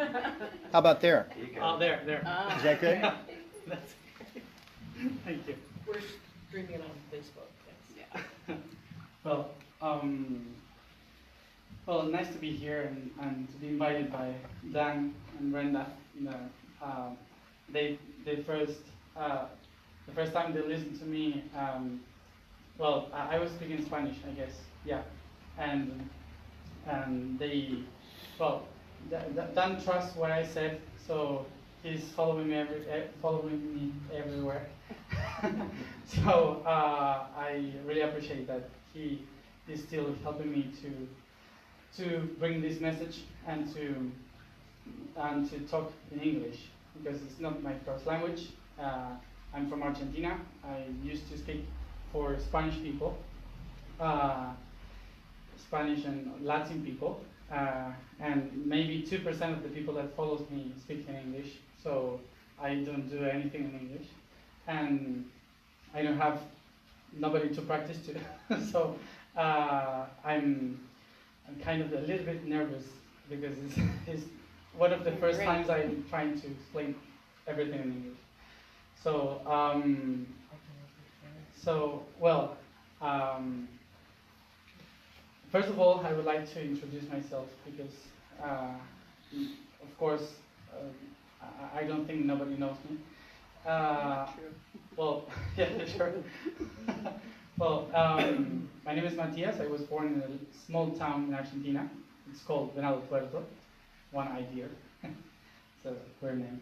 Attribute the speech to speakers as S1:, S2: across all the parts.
S1: How about there?
S2: Oh, there.
S1: Is that good?
S2: That's, thank you.
S3: We're streaming it on Facebook. Yes.
S2: Yeah. Well, well, nice to be here and to be invited by Dan and Brenda. The first time they listened to me, well, I was speaking Spanish, I guess, yeah, and they, well, Dan trusts what I said, so he's following me everywhere. So I really appreciate that he is still helping me to bring this message and to talk in English, because it's not my first language. I'm from Argentina. I used to speak for Spanish people, Spanish and Latin people, and maybe 2% of the people that follows me speak in English, so I don't do anything in English, and I don't have nobody to practice to. So I'm kind of a little bit nervous, because it's one of the first times I'm trying to explain everything in English. So, well, first of all, I would like to introduce myself, because, of course, I don't think nobody knows me. Well, yeah, sure. Well, my name is Matias. I was born in a small town in Argentina. It's called Venado Tuerto. One idea. It's a weird name.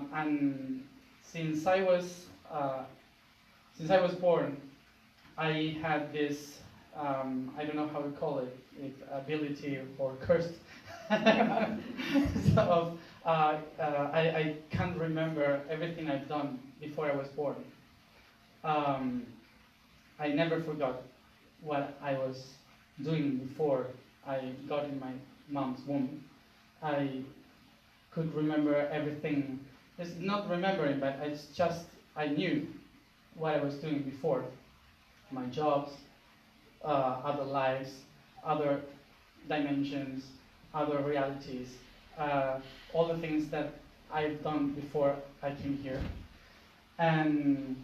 S2: And since I was born, I had this I don't know how to call it, ability or curse. So I can't remember everything I've done before I was born. I never forgot what I was doing before I got in my mom's womb. I could remember everything. It's not remembering, but it's just I knew what I was doing before. My jobs, other lives, other dimensions, other realities, all the things that I've done before I came here. And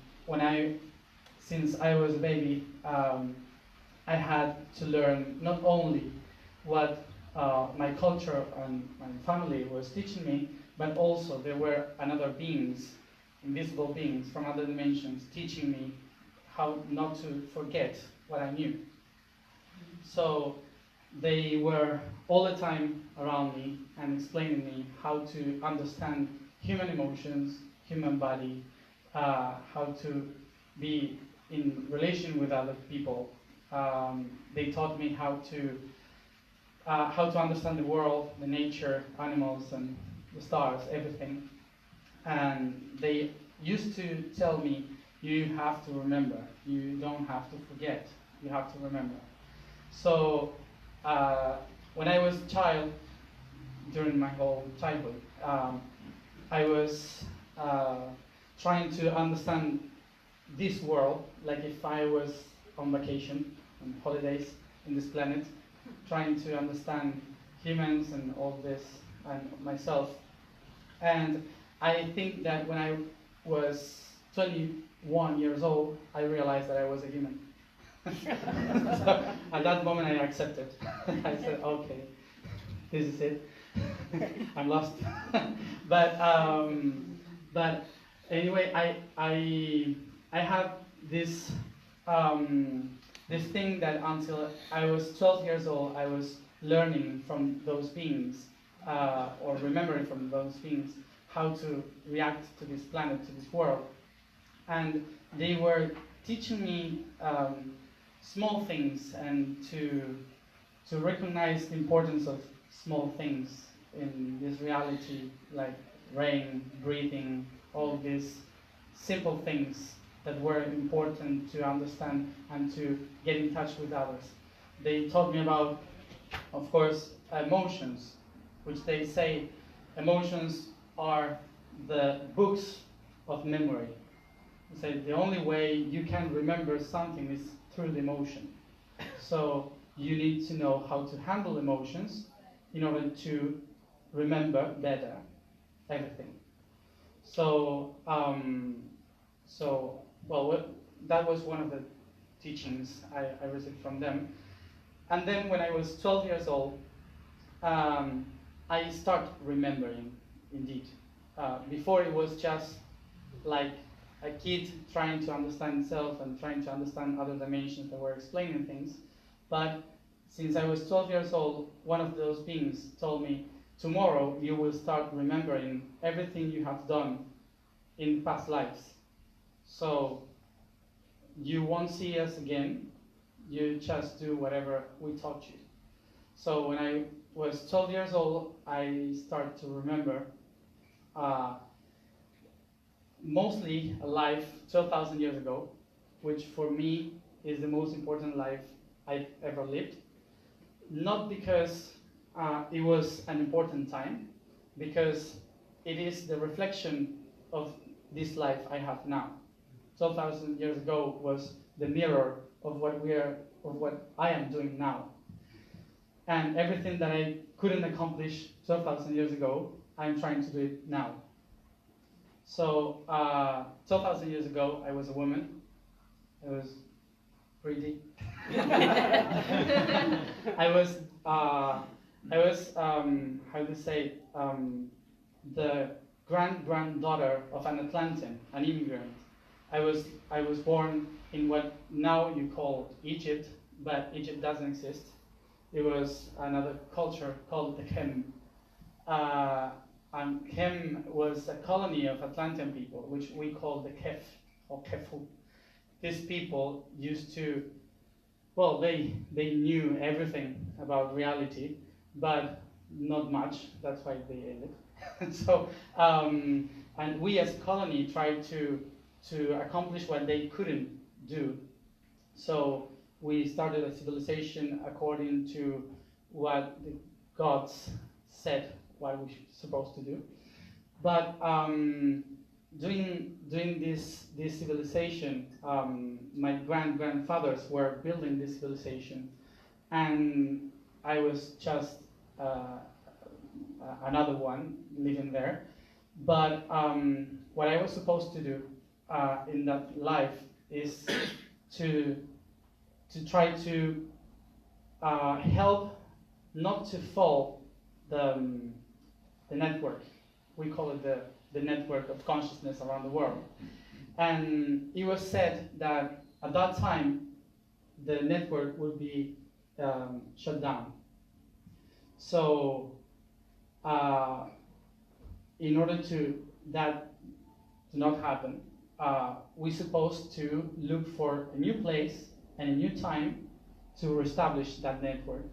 S2: since I was a baby, I had to learn not only what my culture and my family was teaching me, but also there were another beings, invisible beings from other dimensions, teaching me how not to forget what I knew. So they were all the time around me and explaining me how to understand human emotions, human body, how to be in relation with other people. They taught me how to understand the world, the nature, animals, and the stars, everything. And they used to tell me, you have to remember. You don't have to forget. You have to remember. So when I was a child, during my whole childhood, I was trying to understand this world, like if I was on vacation, on holidays in this planet, trying to understand humans and all this and myself. And I think that when I was 21 years old, I realized that I was a human. So at that moment I accepted. I said, okay, this is it. I'm lost. But anyway, I have this this thing that until I was 12 years old, I was learning from those beings, or remembering from those beings, how to react to this planet, to this world. And they were teaching me small things and to recognize the importance of small things in this reality, like rain, breathing, all these simple things that were important to understand and to get in touch with others. They taught me about, of course, emotions, which they say emotions are the books of memory. They say the only way you can remember something is through the emotion. So you need to know how to handle emotions in order to remember better everything. So, that was one of the teachings I received from them. And then when I was 12 years old, I started remembering, indeed. Before it was just like a kid trying to understand himself and trying to understand other dimensions that were explaining things. But since I was 12 years old, one of those beings told me, tomorrow you will start remembering everything you have done in past lives. So you won't see us again, you just do whatever we taught you. So when I was 12 years old, I started to remember mostly a life 12,000 years ago, which for me is the most important life I've ever lived. Not because it was an important time, because it is the reflection of this life I have now. 12,000 years ago was the mirror of what I am doing now. And everything that I couldn't accomplish 12,000 years ago, I'm trying to do it now. So 12,000 years ago, I was a woman. I was pretty. I was how to say, the granddaughter of an Atlantean, an immigrant. I was born in what now you call Egypt, but Egypt doesn't exist. It was another culture called the Chem. And Chem was a colony of Atlantean people, which we call the Kef, or Kefu. These people used to, well, they knew everything about reality, but not much. That's why they ended. So, and we as a colony tried to accomplish what they couldn't do. So we started a civilization according to what the gods said what we were supposed to do. But during this civilization, my grandfathers were building this civilization, and I was just another one living there. But what I was supposed to do in that life is to try to help not to fall the network. We call it the network of consciousness around the world. And it was said that at that time, the network would be shut down. So in order to that to not happen, we're supposed to look for a new place and a new time to reestablish that network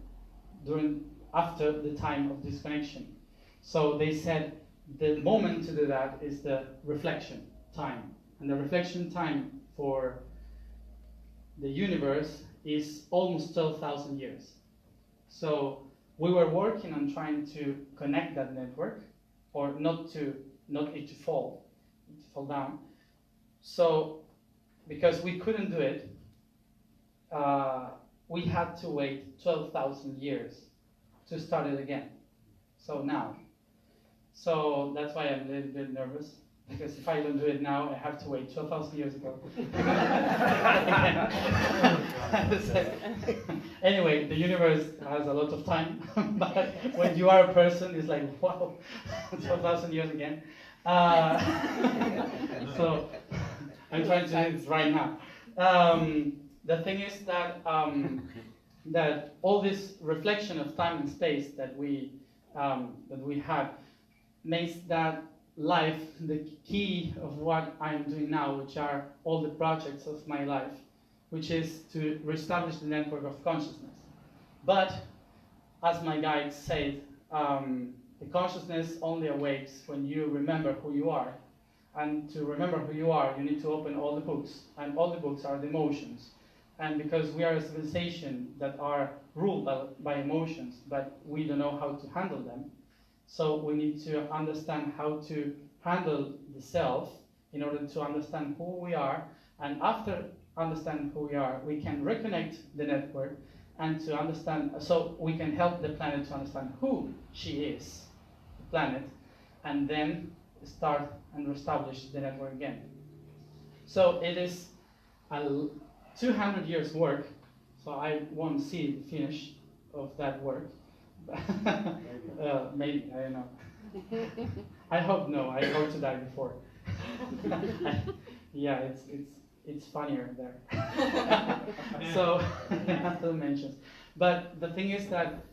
S2: after the time of disconnection. So they said the moment to do that is the reflection time. And the reflection time for the universe is almost 12,000 years. So we were working on trying to connect that network, or not it to fall down. So because we couldn't do it, we had to wait 12,000 years to start it again. So now. So that's why I'm a little bit nervous, because if I don't do it now, I have to wait 12,000 years ago. Anyway, the universe has a lot of time, but when you are a person, it's like, wow, 12,000 years again. So I'm trying to do this right now. The thing is that that all this reflection of time and space that we had makes that life the key of what I'm doing now, which are all the projects of my life, which is to reestablish the network of consciousness. But as my guide said, the consciousness only awakes when you remember who you are. And to remember who you are, you need to open all the books, and all the books are the emotions. And because we are a civilization that are ruled by emotions, but we don't know how to handle them, so we need to understand how to handle the self in order to understand who we are. And after understanding who we are, we can reconnect the network and to understand, so we can help the planet to understand who she is, the planet, and then start and reestablish the network again. So it is a 200 years work, so I won't see the finish of that work. Maybe, I don't know. I hope no, I hope to die before. Yeah, it's funnier there. So, after mentions. But the thing is that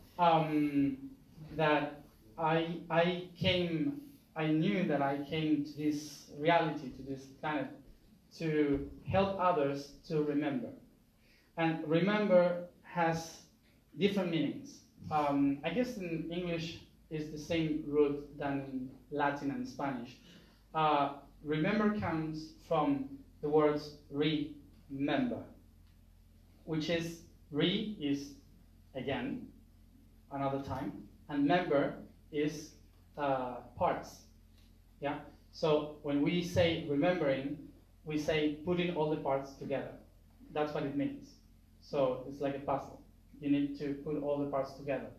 S2: that I knew that I came to this reality, to this planet, to help others to remember. And remember has different meanings. I guess in English is the same root than in Latin and Spanish. Remember comes from the words remember, which is is again, another time, and member is parts. Yeah. So when we say remembering, we say putting all the parts together. That's what it means. So it's like a puzzle. You need to put all the parts together.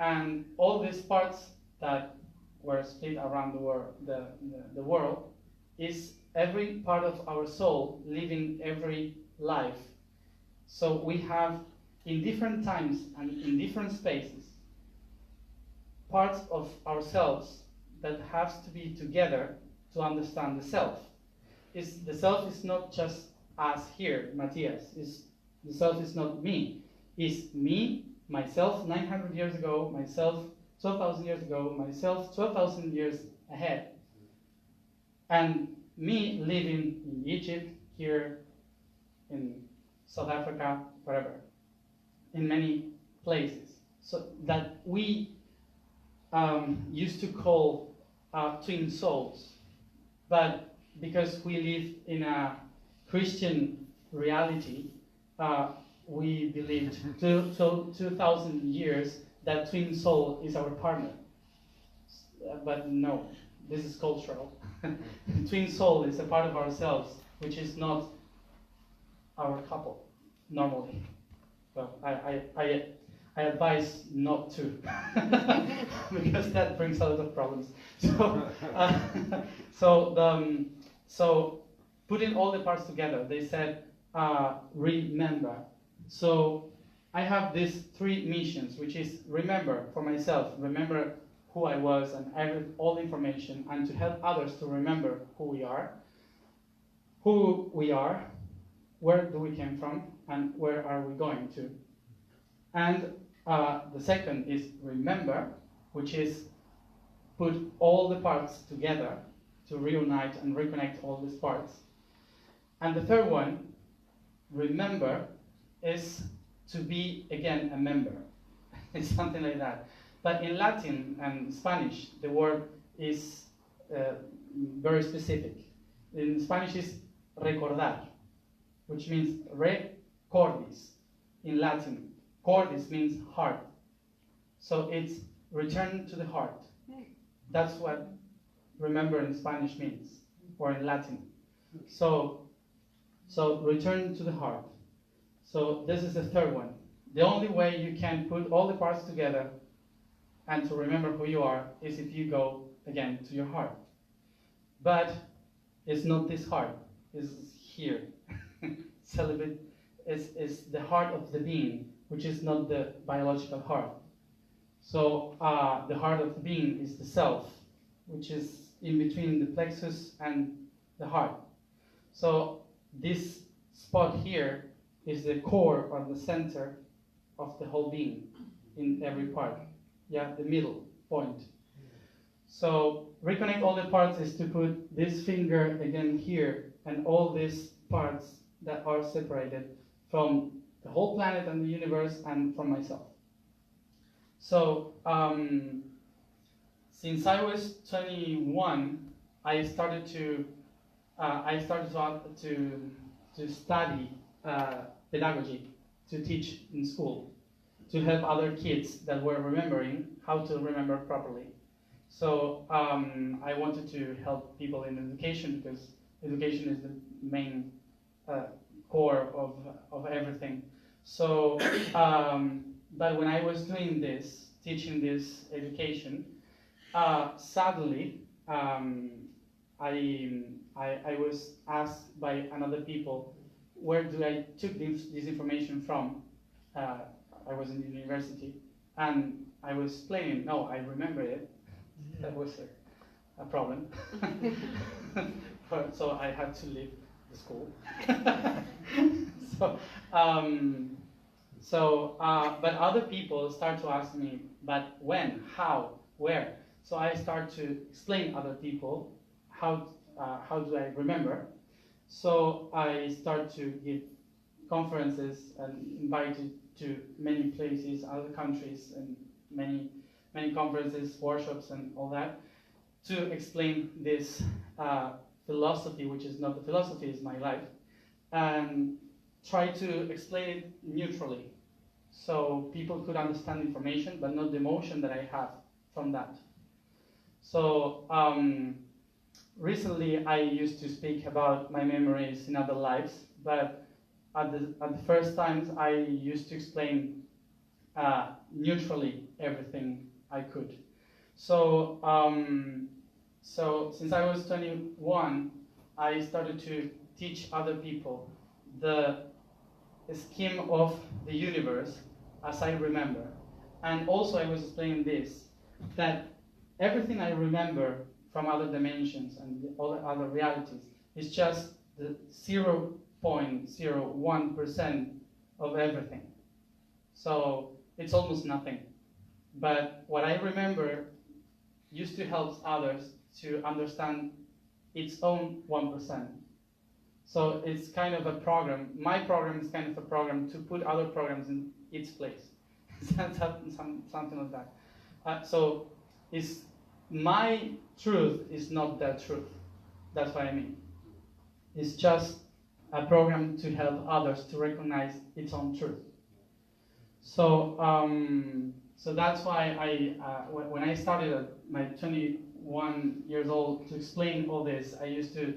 S2: And all these parts that were split around the world is every part of our soul living every life. So we have, in different times and in different spaces, parts of ourselves that have to be together to understand the self. The self is not just us here, Matías. The self is not me. It's me, myself 900 years ago, myself 12,000 years ago, myself 12,000 years ahead. And me living in Egypt, here, in South Africa, wherever, in many places. So that we used to call twin souls. But because we live in a Christian reality, we believed 2,000 years that twin soul is our partner. But no, this is cultural. Twin soul is a part of ourselves, which is not our couple, normally. Well, I advise not to, because that brings a lot of problems. So putting all the parts together, they said, remember. So I have these 3 missions, which is remember for myself, remember who I was and all the information, and to help others to remember who we are, where do we came from, and where are we going to. And the second is remember, which is put all the parts together to reunite and reconnect all these parts. And the third one, remember, is to be again a member. It's something like that. But in Latin and Spanish, the word is very specific. In Spanish is recordar, which means recordis in Latin. Cordis means heart. So it's return to the heart. That's what remember in Spanish means, or in Latin. So return to the heart. So this is the third one. The only way you can put all the parts together and to remember who you are is if you go again to your heart. But it's not this heart, it's here. Celibate is the heart of the being, which is not the biological heart. So the heart of the being is the self, which is in between the plexus and the heart. So this spot here is the core or the center of the whole being in every part. Yeah, the middle point. So reconnect all the parts is to put this finger again here and all these parts that are separated from the whole planet and the universe and from myself. So since I was 21, I started to study pedagogy, to teach in school, to help other kids that were remembering how to remember properly. So I wanted to help people in education because education is the main core of everything. So, but when I was doing this, teaching this education, suddenly I was asked by another people, where do I took this information from? I was in the university, and I was explaining, no, I remember it. That was a problem. So I had to leave the school. But other people start to ask me, but when, how, where? So I start to explain other people how do I remember. So I start to give conferences and invited to many places, other countries, and many conferences, workshops, and all that, to explain this philosophy, which is not the philosophy, it's my life, and try to explain it neutrally, so people could understand information, but not the emotion that I have from that. So recently I used to speak about my memories in other lives, but at the first times I used to explain neutrally everything I could. So so since I was 21, I started to teach other people the scheme of the universe as I remember. And also I was explaining this, that everything I remember from other dimensions and all other realities is just the 0.01% of everything. So it's almost nothing. But what I remember used to help others to understand its own 1%. So it's kind of a program. My program is kind of a program to put other programs in its place. Something like that. So it's my truth is not that truth. That's what I mean. It's just a program to help others to recognize its own truth. So so that's why when I started at my 21 years old to explain all this, I used to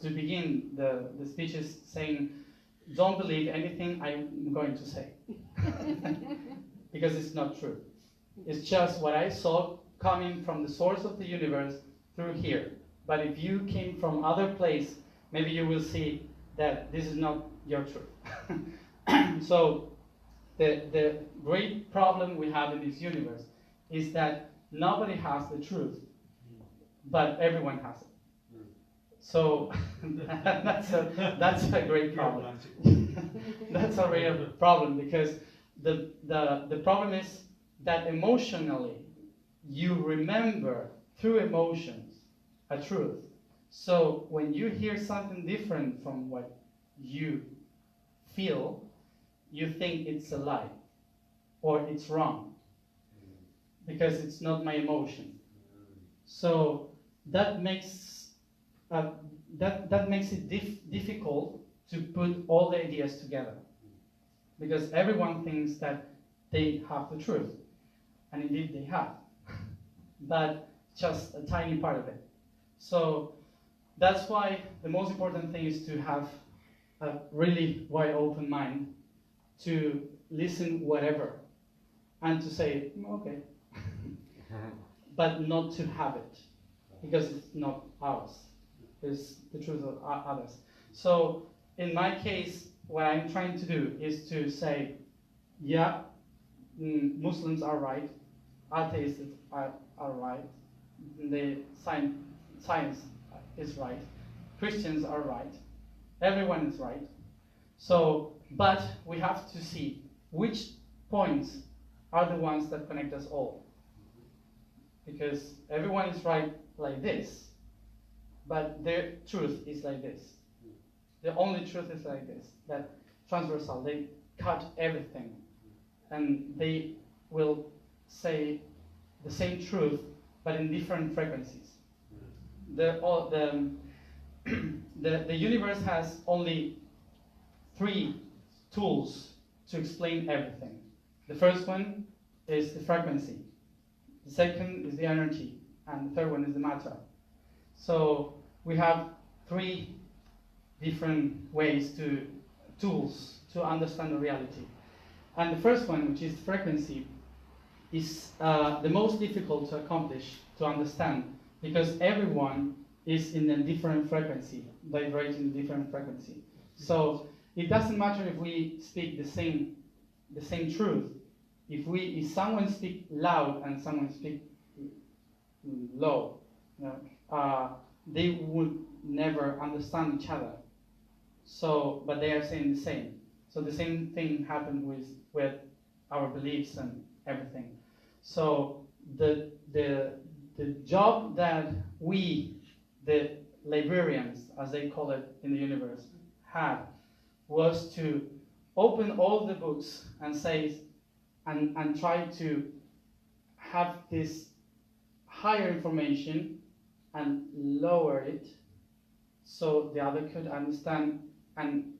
S2: begin the speeches saying, don't believe anything I'm going to say. Because it's not true. It's just what I saw coming from the source of the universe through here. But if you came from other place, maybe you will see that this is not your truth. So the great problem we have in this universe is that nobody has the truth, but everyone has it. So that's a great problem. That's a real problem, because the problem is that emotionally you remember through emotions a truth. So when you hear something different from what you feel, you think it's a lie or it's wrong because it's not my emotion. So that makes it difficult to put all the ideas together, because everyone thinks that they have the truth, and indeed they have, but just a tiny part of it. So that's why the most important thing is to have a really wide open mind, to listen whatever, and to say, okay, but not to have it, because it's not ours. It's the truth of others. So in my case, what I'm trying to do is to say, yeah, Muslims are right, atheists are right, the science is right, Christians are right, everyone is right. So, but we have to see which points are the ones that connect us all. Because everyone is right like this, but their truth is like this. The only truth is like this, that transversal, they cut everything, and they will say the same truth, but in different frequencies. The universe has only 3 tools to explain everything. The first one is the frequency. The second is the energy, and the third one is the matter. So we have 3 different ways to tools to understand the reality. And the first one, which is frequency, is the most difficult to accomplish, to understand, because everyone is in a different frequency, vibrating different frequency. So it doesn't matter if we speak the same truth. If someone speak loud and someone speak low, they would never understand each other. So, but they are saying the same. So the same thing happened with our beliefs and everything. So the job that we, the librarians, as they call it in the universe, had was to open all the books and say, and try to have this higher information and lower it so the other could understand, and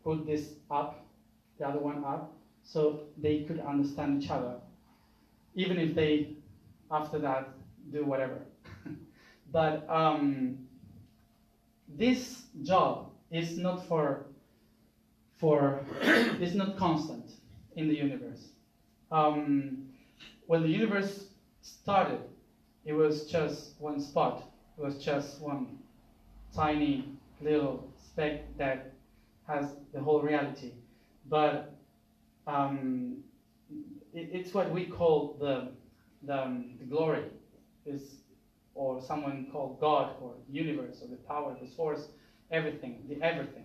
S2: put this up, the other one up, so they could understand each other, even if they, after that, do whatever. But this job is not is not constant in the universe. When the universe started, it was just one spot. It was just one tiny little speck that has the whole reality. But it's what we call the glory, or someone called God, or universe, or the power, the source, everything, the everything.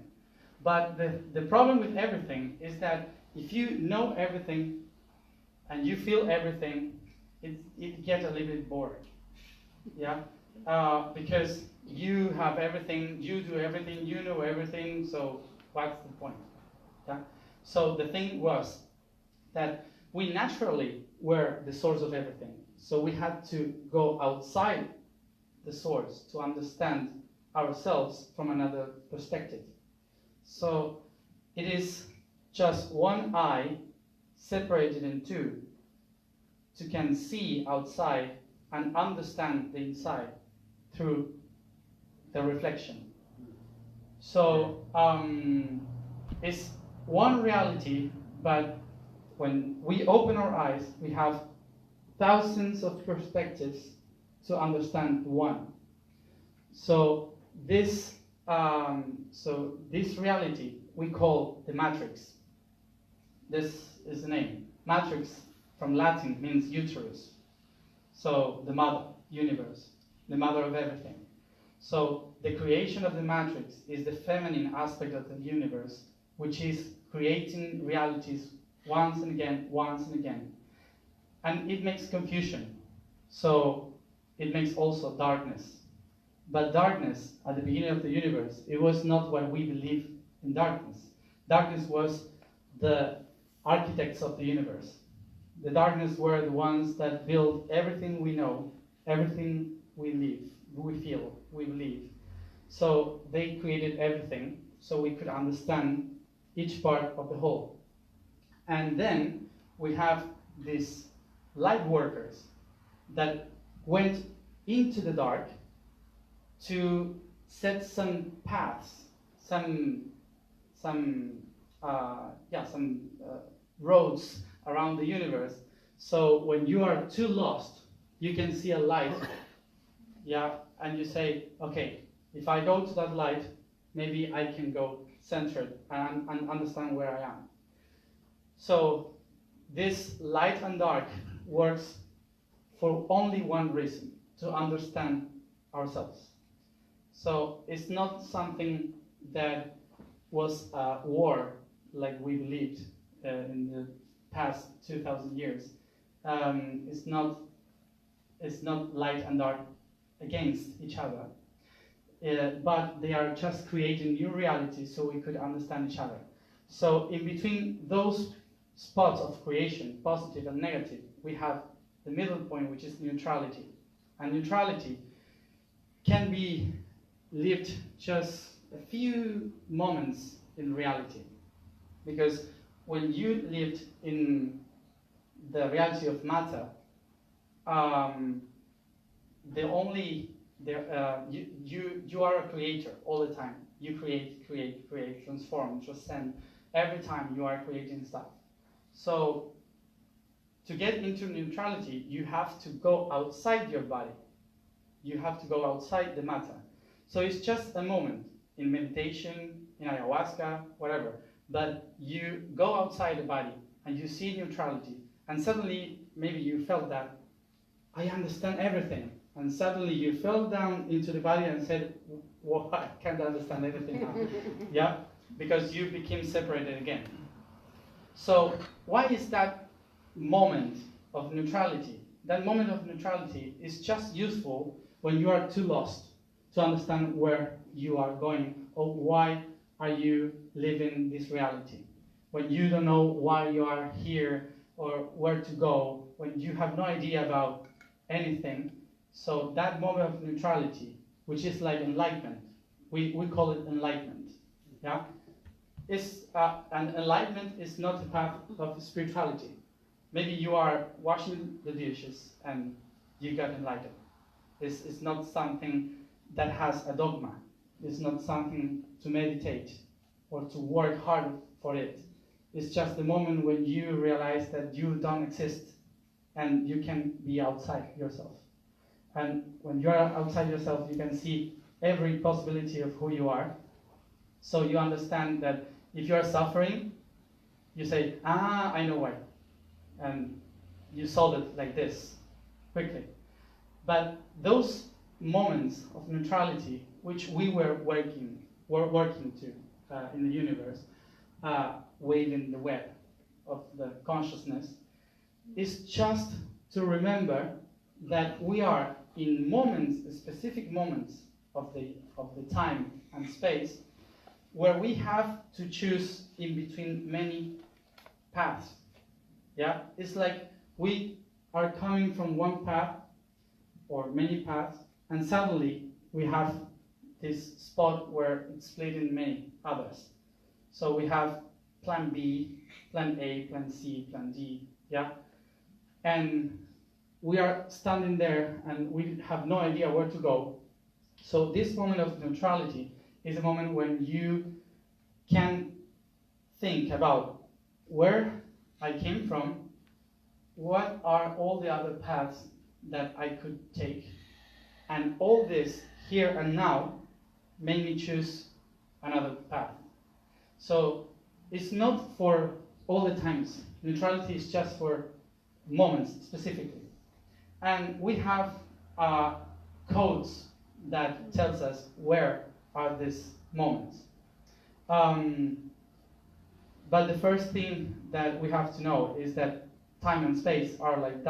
S2: But the problem with everything is that if you know everything and you feel everything, it gets a little bit bored. Yeah, because you have everything, you do everything, you know everything. So what's the point? Yeah. So the thing was that we naturally were the source of everything. So we had to go outside the source to understand ourselves from another perspective. So it is just one eye separated in two to can see outside and understand the inside through the reflection. So it's one reality, but when we open our eyes, we have thousands of perspectives to understand one. So this reality we call the matrix. This is the name. Matrix from Latin means uterus. So the mother, universe, the mother of everything. So the creation of the matrix is the feminine aspect of the universe, which is creating realities once and again, once and again. And it makes confusion. So it makes also darkness. But darkness, at the beginning of the universe, it was not what we believe in darkness. Darkness was the architects of the universe. The darkness were the ones that built everything we know, everything we live, we feel, we believe. So they created everything so we could understand each part of the whole. And then we have these light workers that went into the dark to set some paths, some roads around the universe. So when you are too lost, you can see a light, and you say, okay, if I go to that light, maybe I can go centered and understand where I am. So this light and dark works for only one reason, to understand ourselves. So it's not something that was a war like we believed in the past 2,000 years. It's not light and dark against each other, but they are just creating new realities so we could understand each other. So in between those spots of creation, positive and negative, we have the middle point, which is neutrality. And neutrality can be lived just a few moments in reality. Because when you lived in the reality of matter, you are a creator all the time. You create, transform, transcend every time you are creating stuff. So to get into neutrality, you have to go outside your body. You have to go outside the matter. So it's just a moment in meditation, in ayahuasca, whatever. But you go outside the body and you see neutrality. And suddenly, maybe you felt that, I understand everything. And suddenly you fell down into the body and said, well, I can't understand anything now. Yeah? Because you became separated again. So why is that moment of neutrality? That moment of neutrality is just useful when you are too lost to understand where you are going or why are you living this reality. When you don't know why you are here or where to go, when you have no idea about anything. So that moment of neutrality, which is like enlightenment, we call it enlightenment. Yeah? And enlightenment is not a path of spirituality. Maybe you are washing the dishes and you got enlightened. It's not something that has a dogma. It's not something to meditate or to work hard for it. It's just the moment when you realize that you don't exist and you can be outside yourself. And when you are outside yourself, you can see every possibility of who you are. So you understand that if you are suffering, you say, I know why. And you solve it like this, quickly. But those moments of neutrality, which we were working to in the universe, waving the web of the consciousness, is just to remember that we are in moments, specific moments of the time and space, where we have to choose in between many paths. Yeah, it's like we are coming from one path or many paths, and suddenly we have this spot where it's split in many others. So we have plan B, plan A, plan C, plan D, yeah? And we are standing there and we have no idea where to go. So this moment of neutrality is a moment when you can think about where I came from, what are all the other paths that I could take, and all this here and now made me choose another path. So it's not for all the times. Neutrality is just for moments specifically. And we have codes that tells us where are these moments. But the first thing that we have to know is that time and space are like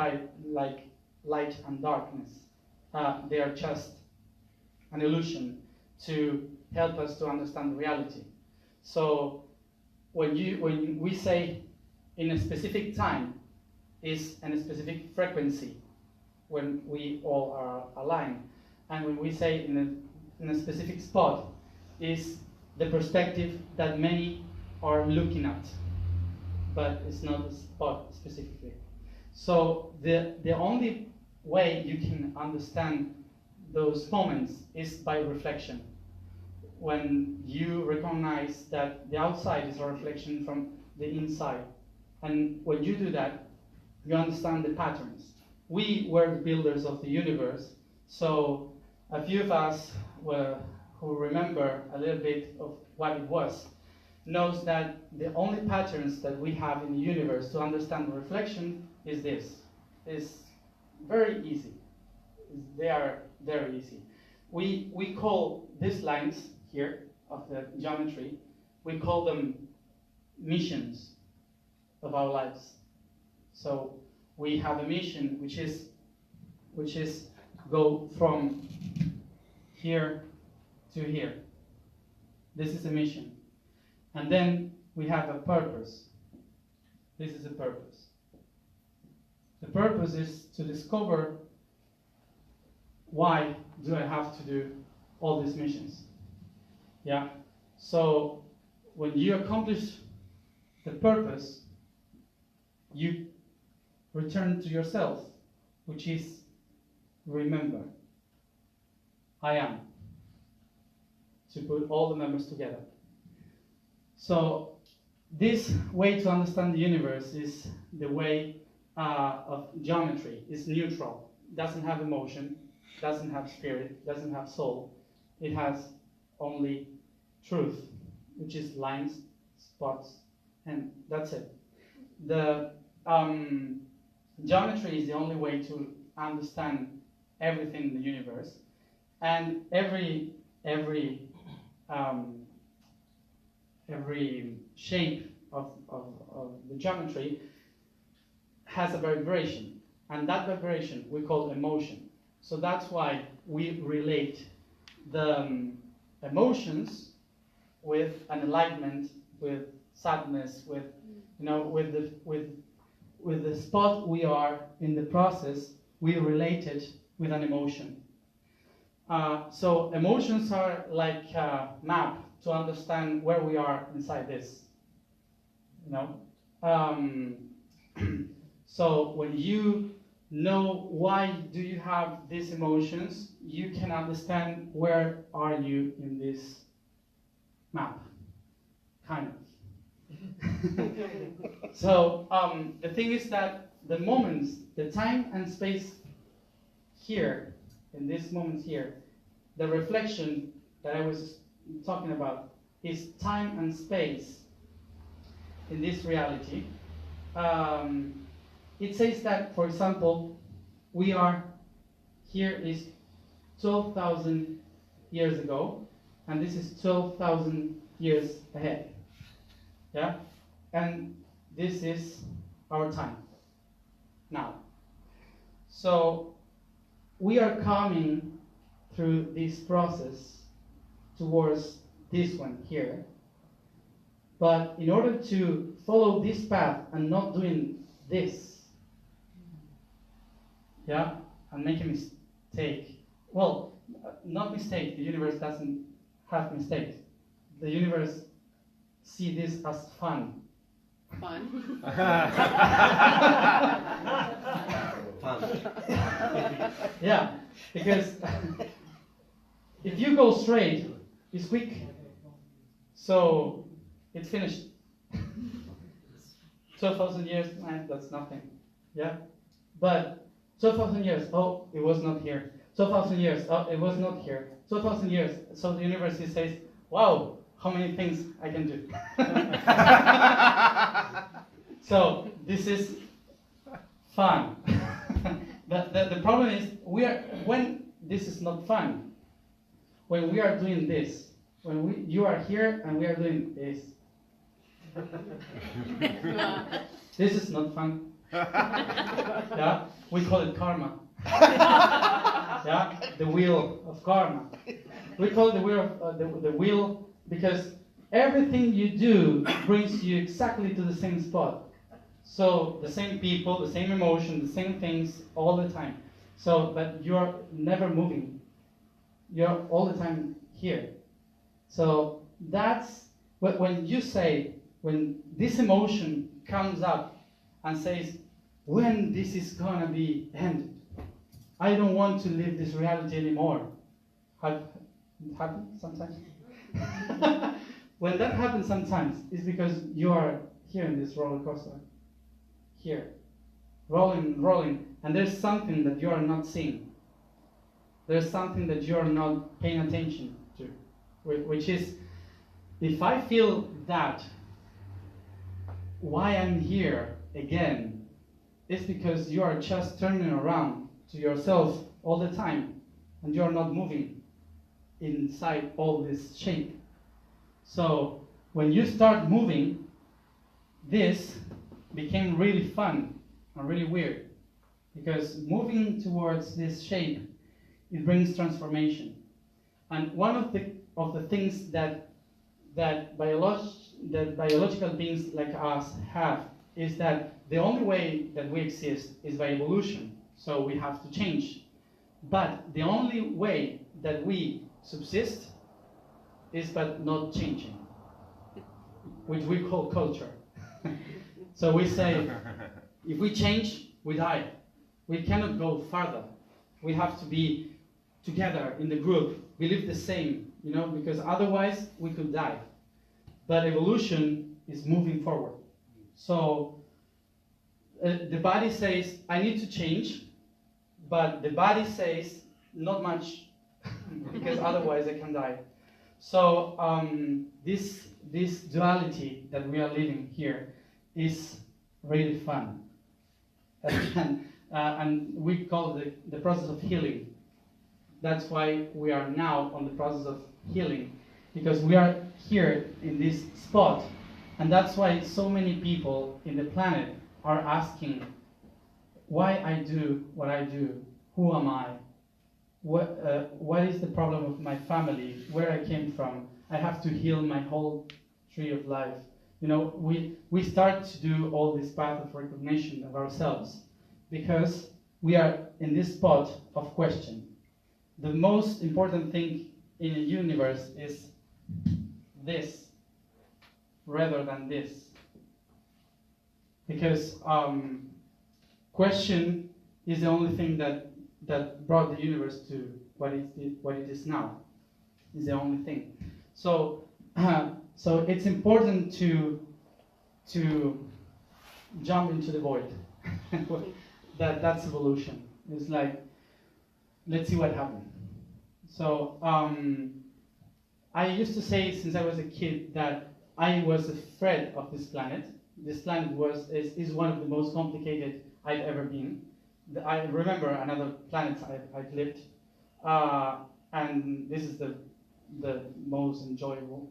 S2: light and darkness. They are just an illusion to help us to understand reality. So when we say in a specific time is in a specific frequency, when we all are aligned, and when we say in a specific spot is the perspective that many are looking at, but it's not a spot specifically. So the only way you can understand those moments is by reflection. When you recognize that the outside is a reflection from the inside. And when you do that, you understand the patterns. We were the builders of the universe, so a few of us who remember a little bit of what it was, knows that the only patterns that we have in the universe to understand the reflection is this. It's very easy. They are very easy. We call these lines here of the geometry, we call them missions of our lives. So we have a mission which is go from here to here. This is a mission. And then we have a purpose. This is a purpose. The purpose is to discover why do I have to do all these missions. Yeah. So when you accomplish the purpose, you return to yourself, which is remember. I am. to put all the members together. So this way to understand the universe is the way of geometry. It's neutral, doesn't have emotion, doesn't have spirit, doesn't have soul. It has only truth, which is lines, spots, and that's it. The geometry is the only way to understand everything in the universe, and every shape of the geometry has a vibration, and that vibration we call emotion. So that's why we relate the emotions with an enlightenment, with sadness, with the spot we are in the process. We relate it with an emotion. So emotions are like a map to understand where we are inside this. So when you know why do you have these emotions, you can understand where are you in this map, kind of. So the thing is that the moments, the time and space here, in this moment here, the reflection that I was talking about is time and space in this reality. It says that, for example, we are here is 12,000 years ago, and this is 12,000 years ahead. Yeah? And this is our time now. So we are coming through this process towards this one here. But in order to follow this path and not doing this, yeah, and make a mistake. Well, not mistake, the universe doesn't have mistakes. The universe sees this as fun.
S3: Fun.
S4: Fun.
S2: Yeah, because if you go straight, it's quick. So it's finished. 12,000 years, that's nothing. Yeah? But 12,000 years, oh, it was not here. 12,000 years, oh, it was not here. 12,000 years, so the universe says, wow, how many things I can do. So this is fun. The problem is when this is not fun, when we are doing this, when you are here and we are doing this. This is not fun. Yeah, we call it karma. Yeah, the wheel of karma. We call it the wheel of the wheel because everything you do brings you exactly to the same spot. So the same people, the same emotion, the same things all the time. So but you're never moving. You're all the time here. So that's when you say, when this emotion comes up and says, when this is gonna be ended, I don't want to live this reality anymore. It happens sometimes. When that happens sometimes, it's because you are here in this roller coaster. Here. Rolling, rolling. And there's something that you are not seeing. There's something that you are not paying attention to. Which is, if I feel that, why I'm here again, it's because you are just turning around to yourself all the time and you are not moving inside all this shape. So when you start moving, this became really fun and really weird because moving towards this shape, it brings transformation. And one of the things that biological beings like us have is that the only way that we exist is by evolution. So we have to change. But the only way that we subsist is by not changing, which we call culture. So we say, if we change, we die. We cannot go further. We have to be together in the group. We live the same. you know, because otherwise we could die. But evolution is moving forward. So the body says, I need to change, but the body says, not much, because otherwise I can die. So this duality that we are living here is really fun. And we call it the process of healing. That's why we are now on the process of healing, because we are here in this spot, and that's why so many people in the planet are asking why I do what I do, who am I, what is the problem of my family, where I came from. I have to heal my whole tree of life. You know, we start to do all this path of recognition of ourselves because we are in this spot of question. The most important thing in the universe is this rather than this. Because question is the only thing that brought the universe to what it is now. Is the only thing. So so it's important to jump into the void. That's evolution. It's like, let's see what happened. So I used to say since I was a kid that I was afraid of this planet. This planet is one of the most complicated I've ever been. I remember another planet I've lived, and this is the most enjoyable.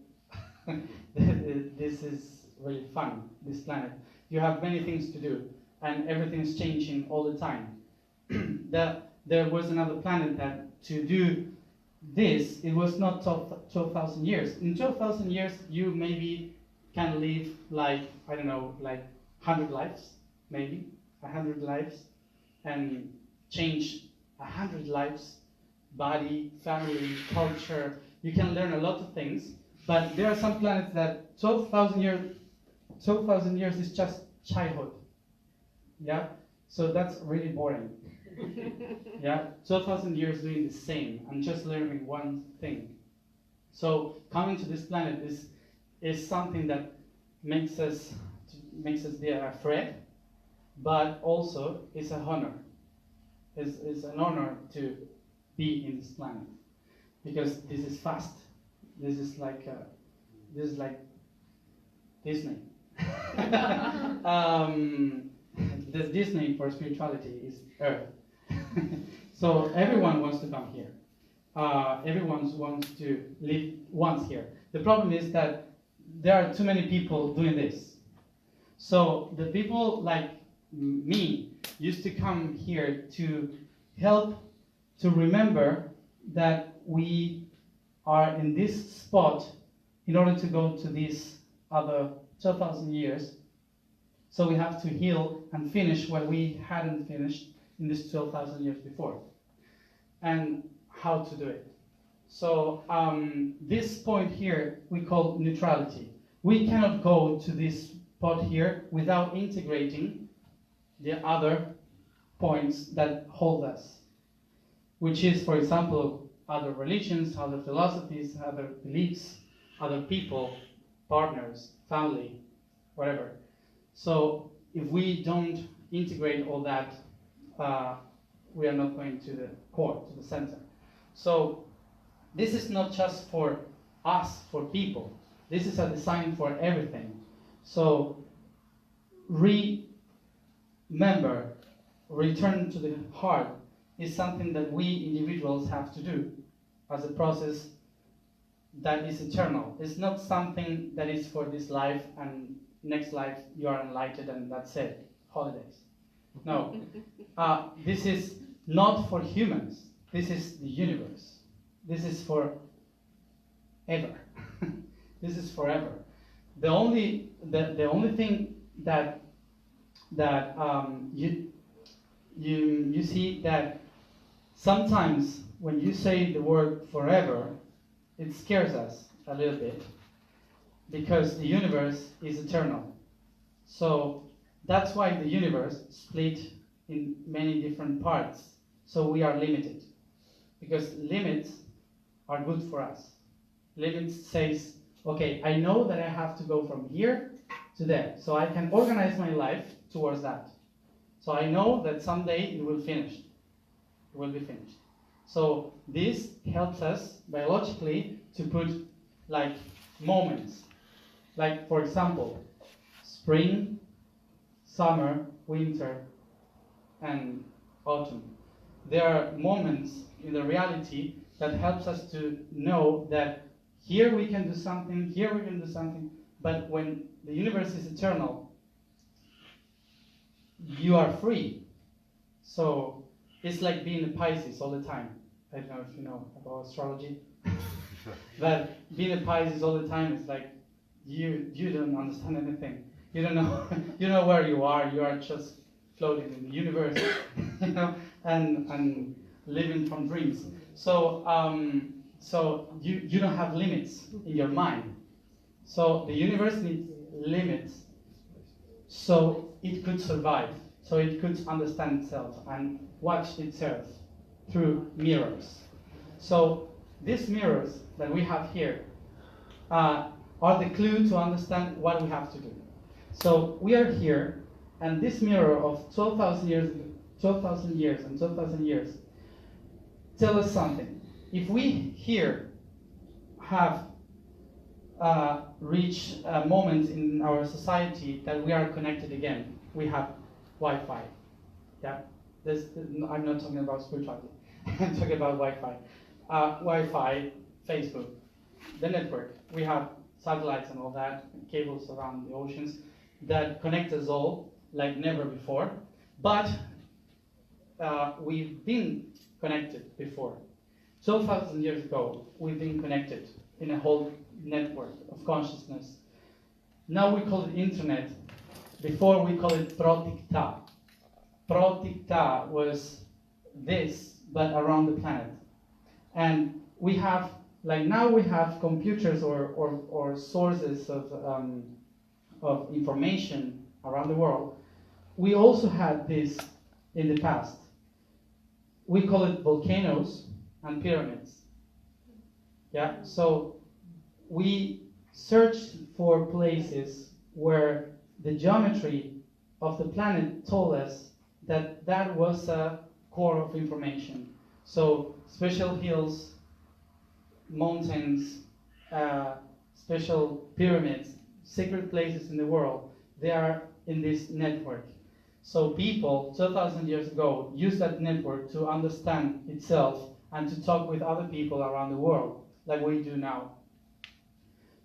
S2: This is really fun, this planet. You have many things to do, and everything is changing all the time. There was another planet that to do this, it was not 12,000 years. In 12,000 years, you maybe can live like, I don't know, like 100 lives, maybe 100 lives, and change 100 lives, body, family, culture. You can learn a lot of things, but there are some planets that 12,000 years is just childhood. Yeah, so that's really boring. Yeah, 12,000 years doing the same and just learning one thing. So coming to this planet is something that makes us be afraid, but also it's an honor. It's an honor to be in this planet because this is fast. This is like Disney. The Disney for spirituality is Earth. So everyone wants to come here. Everyone wants to live once here. The problem is that there are too many people doing this. So the people like me used to come here to help to remember that we are in this spot in order to go to this other 12,000 years. So we have to heal and finish what we hadn't finished in this 12,000 years before. And how to do it. So this point here we call neutrality. We cannot go to this spot here without integrating the other points that hold us, which is, for example, other religions, other philosophies, other beliefs, other people, partners, family, whatever. So if we don't integrate all that, we are not going to the core, to the center. So this is not just for us, for people. This is a design for everything. So remember, return to the heart is something that we individuals have to do as a process that is eternal. It's not something that is for this life and next life you are enlightened and that's it, holidays. No, this is not for humans. This is the universe. This is for ever. This is forever. The only thing that you see that sometimes when you say the word forever, it scares us a little bit because the universe is eternal. So that's why the universe split in many different parts. So we are limited because limits are good for us. Limit says, okay, I know that I have to go from here to there, so I can organize my life towards that. So I know that someday it will finish. It will be finished. So this helps us biologically to put like moments. Like for example, spring, summer, winter, and autumn. There are moments in the reality that helps us to know that here we can do something, here we can do something, but when the universe is eternal, you are free. So it's like being a Pisces all the time. I don't know if you know about astrology, but being a Pisces all the time is like you don't understand anything. You don't know you know where you are. You are just floating in the universe, you know, and living from dreams. So so you don't have limits in your mind. So the universe needs limits so it could survive, so it could understand itself and watch itself through mirrors. So these mirrors that we have here are the clue to understand what we have to do. So we are here, and this mirror of 12,000 years and 12,000 years tell us something. If we here have reached a moment in our society that we are connected again, we have Wi-Fi. Yeah, I'm not talking about spirituality. I'm talking about Wi-Fi. Wi-Fi, Facebook, the network. We have satellites and all that, cables around the oceans that connect us all like never before. But we've been connected before. 12,000 years ago, we've been connected in a whole network of consciousness. Now we call it internet. Before we call it protikta. Protikta was this, but around the planet. And we have, like now we have computers or sources of information around the world. We also had this in the past. We call it volcanoes and pyramids. Yeah, so we searched for places where the geometry of the planet told us that that was a core of information. So special hills, mountains, special pyramids, secret places in the world, they are in this network. So people 2,000 years ago used that network to understand itself and to talk with other people around the world, like we do now.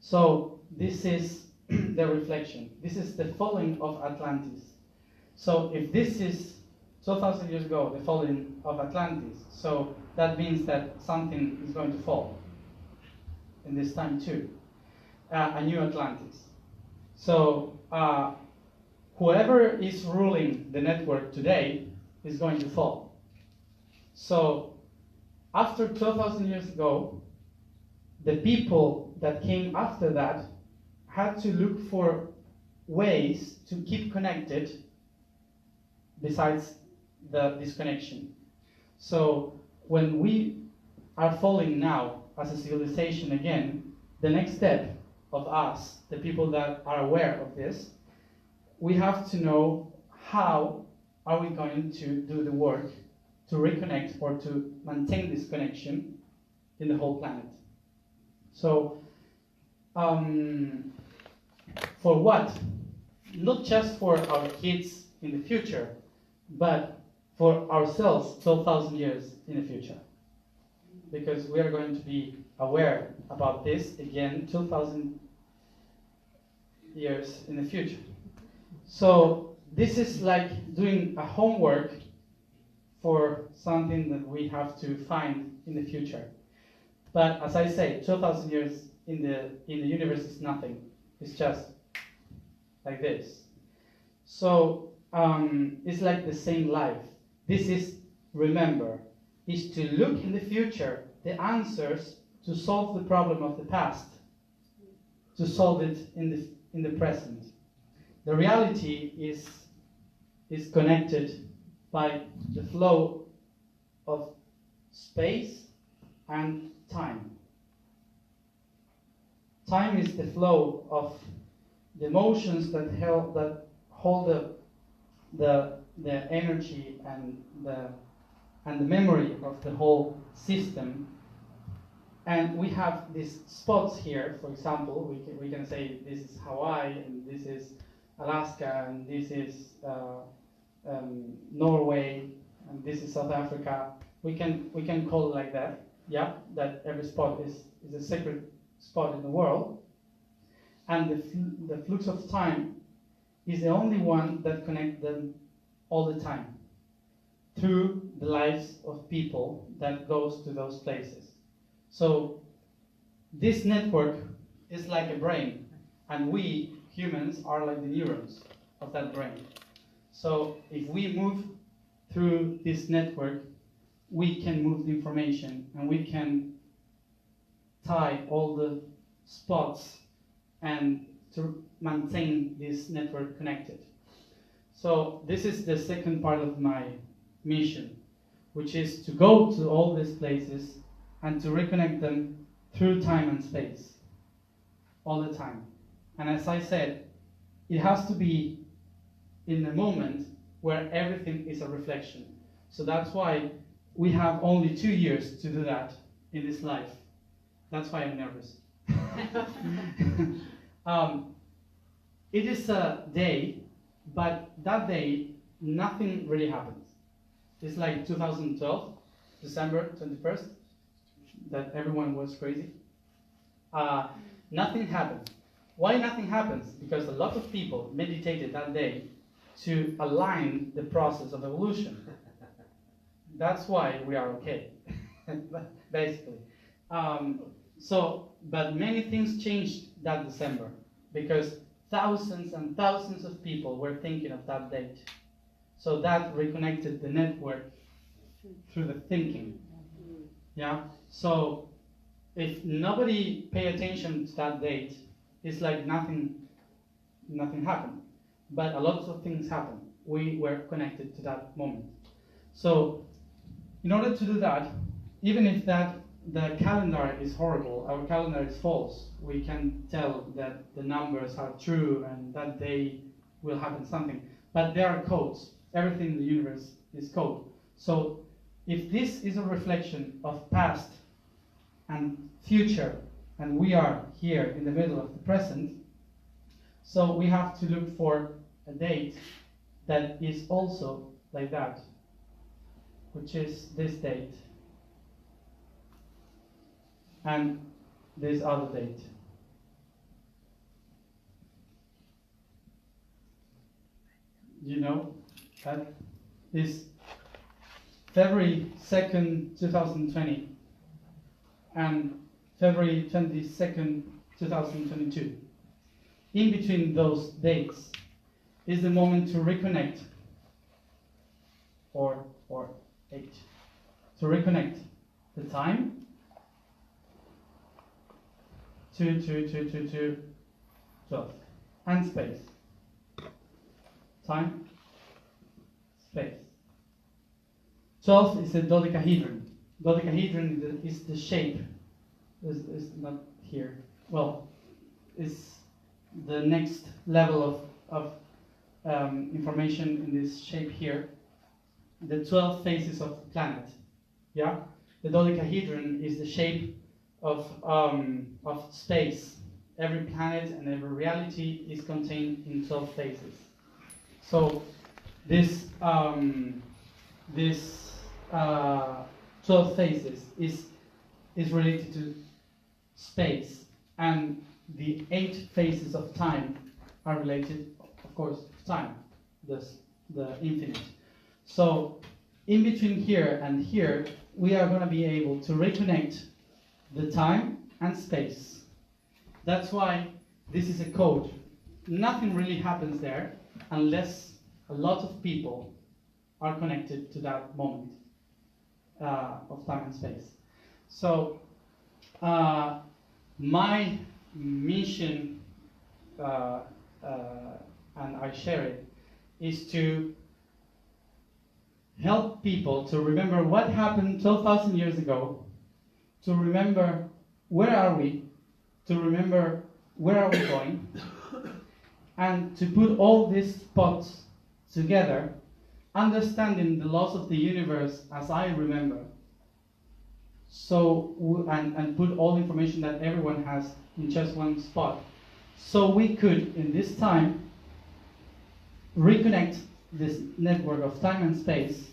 S2: So this is the reflection. This is the falling of Atlantis. So if this is 2,000 years ago, the falling of Atlantis, so that means that something is going to fall in this time too, a new Atlantis. So whoever is ruling the network today is going to fall. So after 12,000 years ago, the people that came after that had to look for ways to keep connected besides the disconnection. So when we are falling now as a civilization again, the next step of us, the people that are aware of this, we have to know how are we going to do the work to reconnect or to maintain this connection in the whole planet. So for what? Not just for our kids in the future, but for ourselves 12,000 years in the future. Because we are going to be aware about this again 2,000 years in the future. So this is like doing a homework for something that we have to find in the future. But as I say, 12,000 years in the universe is nothing. It's just like this. So it's like the same life. This is, remember, is to look in the future, the answers to solve the problem of the past, to solve it in the present. The reality is connected by the flow of space and time. time is the flow of the emotions that hold the energy and the memory of the whole system. And we have these spots here. For example, we can say this is Hawaii, and this is Alaska, and this is Norway, and this is South Africa. We can call it like that. Yeah, that every spot is a sacred spot in the world, and the flux of time is the only one that connects them all the time through the lives of people that goes to those places. So this network is like a brain, and we humans are like the neurons of that brain. So if we move through this network, we can move the information, and we can tie all the spots and to maintain this network connected. So this is the second part of my mission, which is to go to all these places and to reconnect them through time and space all the time. And as I said, it has to be in a moment where everything is a reflection. So that's why we have only 2 years to do that in this life. That's why I'm nervous. It is a day, but that day, nothing really happens. It's like 2012, December 21st, that everyone was crazy. Nothing happened. Why nothing happens? Because a lot of people meditated that day to align the process of evolution. That's why we are okay, basically. But many things changed that December, because thousands and thousands of people were thinking of that date. So that reconnected the network through the thinking. Yeah. So if nobody pay attention to that date, it's like nothing happened. But a lot of things happened. We were connected to that moment. So in order to do that, even if the calendar is horrible, our calendar is false, we can tell that the numbers are true and that day will happen something. But there are codes. Everything in the universe is code. So if this is a reflection of past and future, and we are here in the middle of the present, so we have to look for a date that is also like that, which is this date and this other date. You know, that is February 2nd, 2020 and February 22nd, 2022. In between those dates is the moment to reconnect, or 8, to reconnect the time to 12, and space. Time, space. 12 is a dodecahedron. Dodecahedron is the shape. Is not here. Well, it's the next level of information in this shape here. The 12 faces of the planet. Yeah, the dodecahedron is the shape of space. Every planet and every reality is contained in 12 faces. So this 12 phases is related to space, and the 8 phases of time are related, of course, to time, the infinite. So in between here and here, we are going to be able to reconnect the time and space. That's why this is a code. Nothing really happens there unless a lot of people are connected to that moment of time and space. So my mission, and I share it, is to help people to remember what happened 12,000 years ago, to remember where are we, to remember where are we going, and to put all these spots together, understanding the laws of the universe as I remember. So, and put all the information that everyone has in just one spot. So we could, in this time, reconnect this network of time and space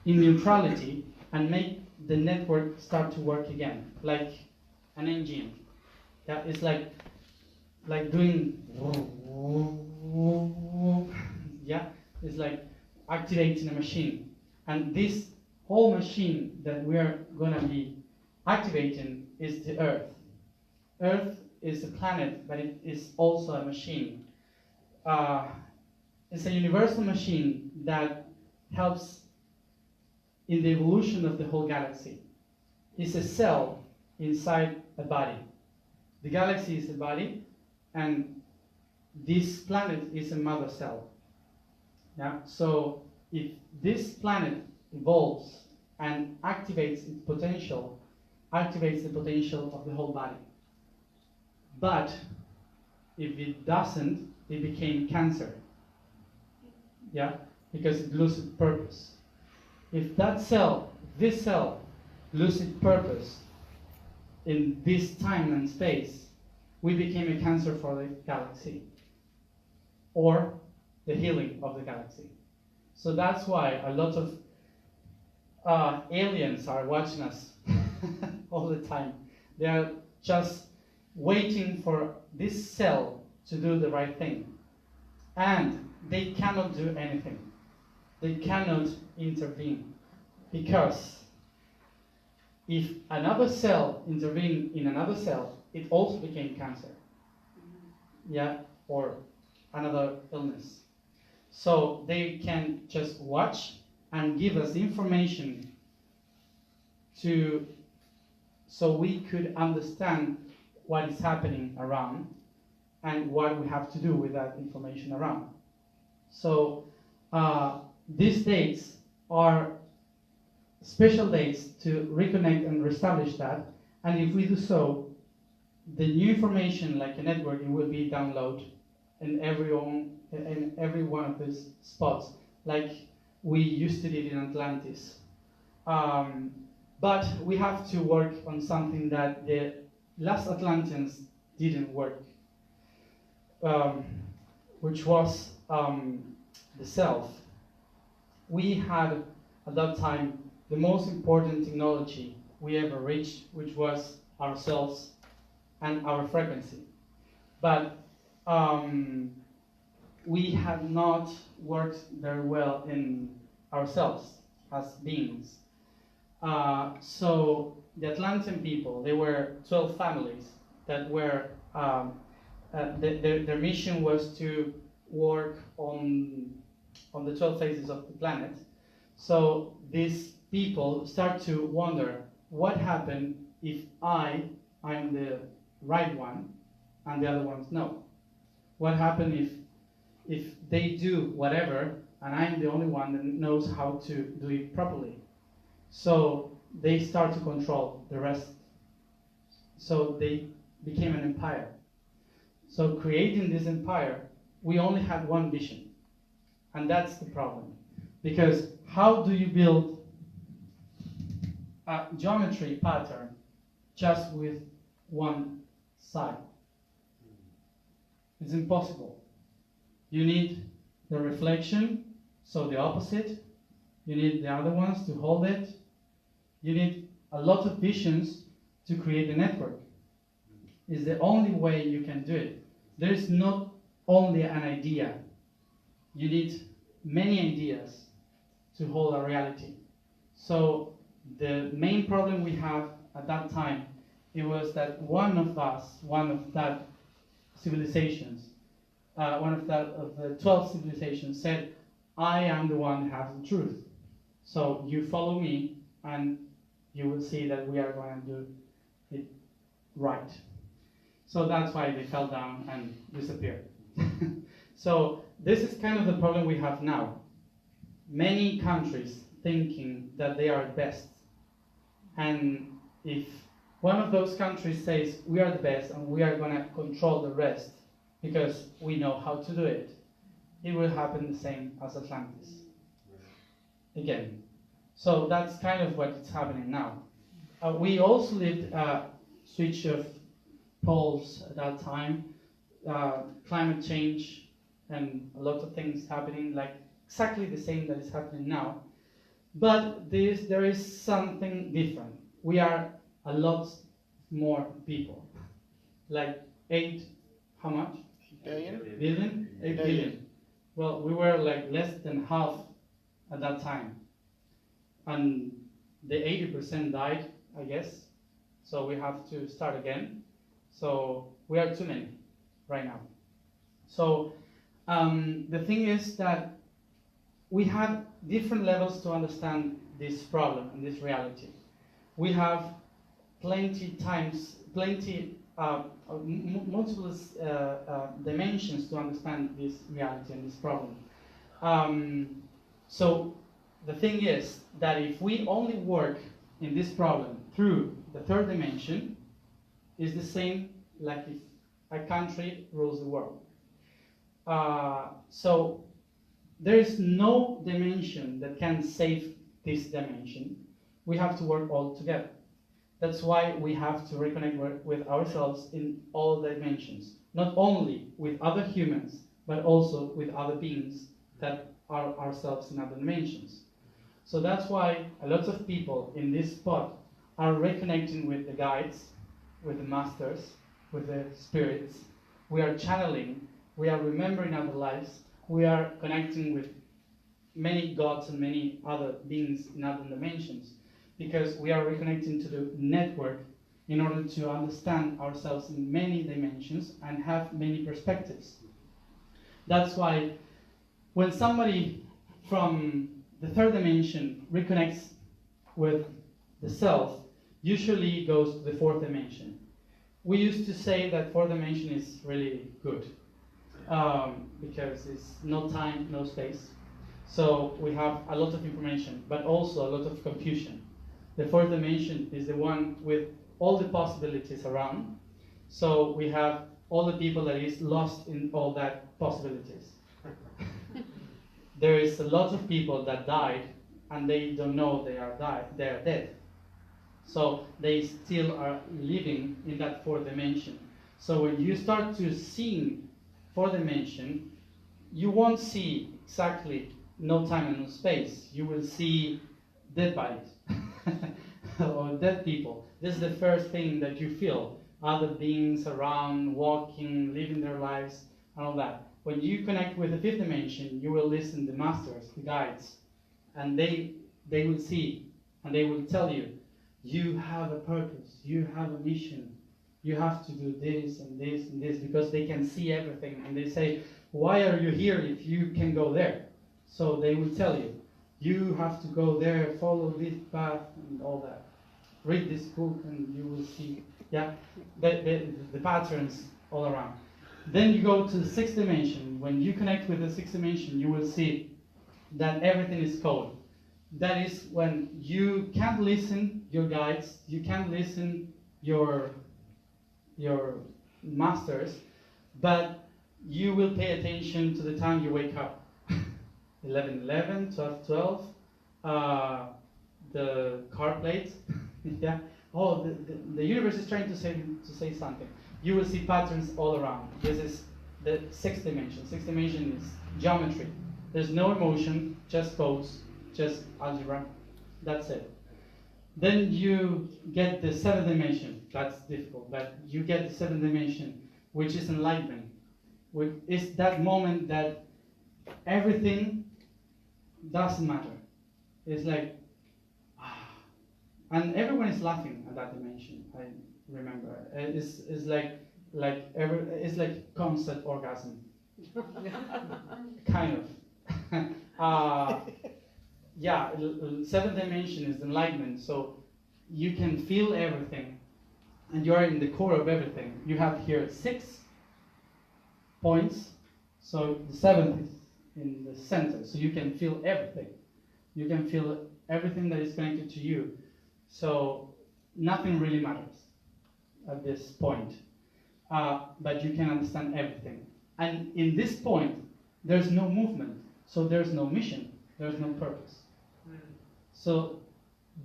S2: in neutrality and make the network start to work again, like an engine. Yeah, it's like doing, yeah, it's like activating a machine. And this whole machine that we are going to be activating is the Earth. Earth is a planet, but it is also a machine. It's a universal machine that helps in the evolution of the whole galaxy. It's a cell inside a body. The galaxy is a body, and this planet is a mother cell. Yeah? So if this planet evolves and activates its potential, activates the potential of the whole body. But if it doesn't, it became cancer. Yeah? Because it loses purpose. If that cell, this cell, loses purpose in this time and space, we became a cancer for the galaxy, or the healing of the galaxy. So that's why a lot of aliens are watching us all the time. They are just waiting for this cell to do the right thing. And they cannot do anything. They cannot intervene. Because if another cell intervened in another cell, it also became cancer. Yeah, or another illness. So they can just watch and give us information so we could understand what is happening around and what we have to do with that information around. So these dates are special dates to reconnect and reestablish that, and if we do so, the new information, like a network, it will be downloaded in every one of these spots, like we used to do in Atlantis. But we have to work on something that the last Atlanteans didn't work, which was the self. We had at that time the most important technology we ever reached, which was ourselves and our frequency. But we had not worked very well in ourselves as beings. So the Atlantean people, they were 12 families that were, their mission was to work on the 12 phases of the planet. So these people start to wonder, what happened if I'm the right one and the other ones no? What happened if they do whatever and I'm the only one that knows how to do it properly? So they start to control the rest. So they became an empire. So creating this empire, we only had one vision. And that's the problem. Because how do you build a geometry pattern just with one side? It's impossible. You need the reflection, so the opposite. You need the other ones to hold it. You need a lot of visions to create a network. It's the only way you can do it. There is not only an idea. You need many ideas to hold a reality. So the main problem we have at that time, it was that one of that civilizations, one of the 12 civilizations said, I am the one that has the truth. So you follow me and you will see that we are going to do it right. So that's why they fell down and disappeared. So this is kind of the problem we have now. Many countries thinking that they are best. And if one of those countries says we are the best and we are going to control the rest because we know how to do it, it will happen the same as Atlantis. Again. So that's kind of what's happening now. We also lived a switch of poles at that time, climate change and a lot of things happening, like exactly the same that is happening now. But there is something different. We are a lot more people. Like 8, how much?
S1: Billion?
S2: Billion? 8 billion. Well, we were like less than half at that time. And the 80% died, I guess. So we have to start again. So we are too many right now. So the thing is that we have different levels to understand this problem and this reality. We have multiple dimensions to understand this reality and this problem. So the thing is that if we only work in this problem through the third dimension, is the same like if a country rules the world. So there is no dimension that can save this dimension. We have to work all together. That's why we have to reconnect with ourselves in all dimensions, not only with other humans, but also with other beings that are ourselves in other dimensions. So that's why a lot of people in this spot are reconnecting with the guides, with the masters, with the spirits. We are channeling, we are remembering our lives, we are connecting with many gods and many other beings in other dimensions, because we are reconnecting to the network in order to understand ourselves in many dimensions and have many perspectives. That's why when somebody from the third dimension reconnects with the self, usually goes to the fourth dimension. We used to say that fourth dimension is really good because it's no time, no space. So we have a lot of information, but also a lot of confusion. The fourth dimension is the one with all the possibilities around. So we have all the people that is lost in all that possibilities. There is a lot of people that died and they don't know they are dead. So they still are living in that fourth dimension. So when you start to see fourth dimension, you won't see exactly no time and no space. You will see dead bodies or dead people. This is the first thing that you feel. Other beings around, walking, living their lives, and all that. When you connect with the fifth dimension, you will listen to the masters, the guides, and they will see and they will tell you, you have a purpose, you have a mission, you have to do this and this and this, because they can see everything, and they say, why are you here if you can go there? So they will tell you, you have to go there, follow this path and all that. Read this book and you will see the patterns all around. Then you go to the sixth dimension. When you connect with the sixth dimension, you will see that everything is code. That is when you can't listen your guides, you can't listen your masters, but you will pay attention to the time you wake up. 11:11, 12:12, the car plate. Yeah. Oh, the universe is trying to say something. You will see patterns all around. This is the sixth dimension. Sixth dimension is geometry. There's no emotion, just codes, just algebra. That's it. Then you get the seventh dimension. That's difficult, but you get the seventh dimension, which is enlightenment. It's that moment that everything doesn't matter. It's like, and everyone is laughing at that dimension. I remember. It's like constant orgasm. Kind of. Yeah, seventh dimension is enlightenment, so you can feel everything, and you are in the core of everything. You have here 6 points, so the seventh is in the center, so you can feel everything. You can feel everything that is connected to you, so nothing really matters. at this point, but you can understand everything. And in this point, there's no movement, so there's no mission, there's no purpose. So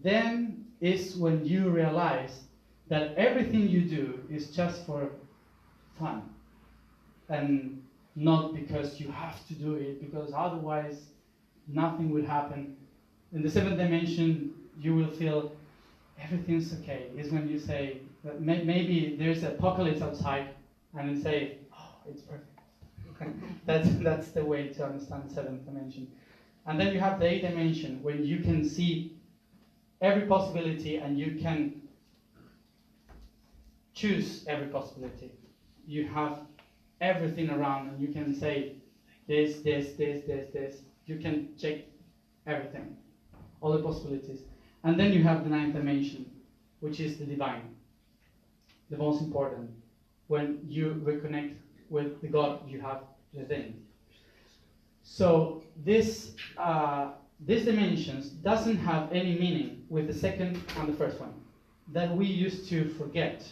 S2: then is when you realize that everything you do is just for fun, and not because you have to do it, because otherwise nothing would happen. In the seventh dimension, you will feel everything's okay. Is when you say that maybe there's an apocalypse outside, and you say, "Oh, it's perfect." That's the way to understand the seventh dimension. And then you have the eighth dimension, when you can see every possibility and you can choose every possibility. You have everything around, and you can say this. You can check everything, all the possibilities. And then you have the ninth dimension, which is the divine, the most important, when you reconnect with the God you have within. So this dimensions doesn't have any meaning with the second and the first one, that we used to forget,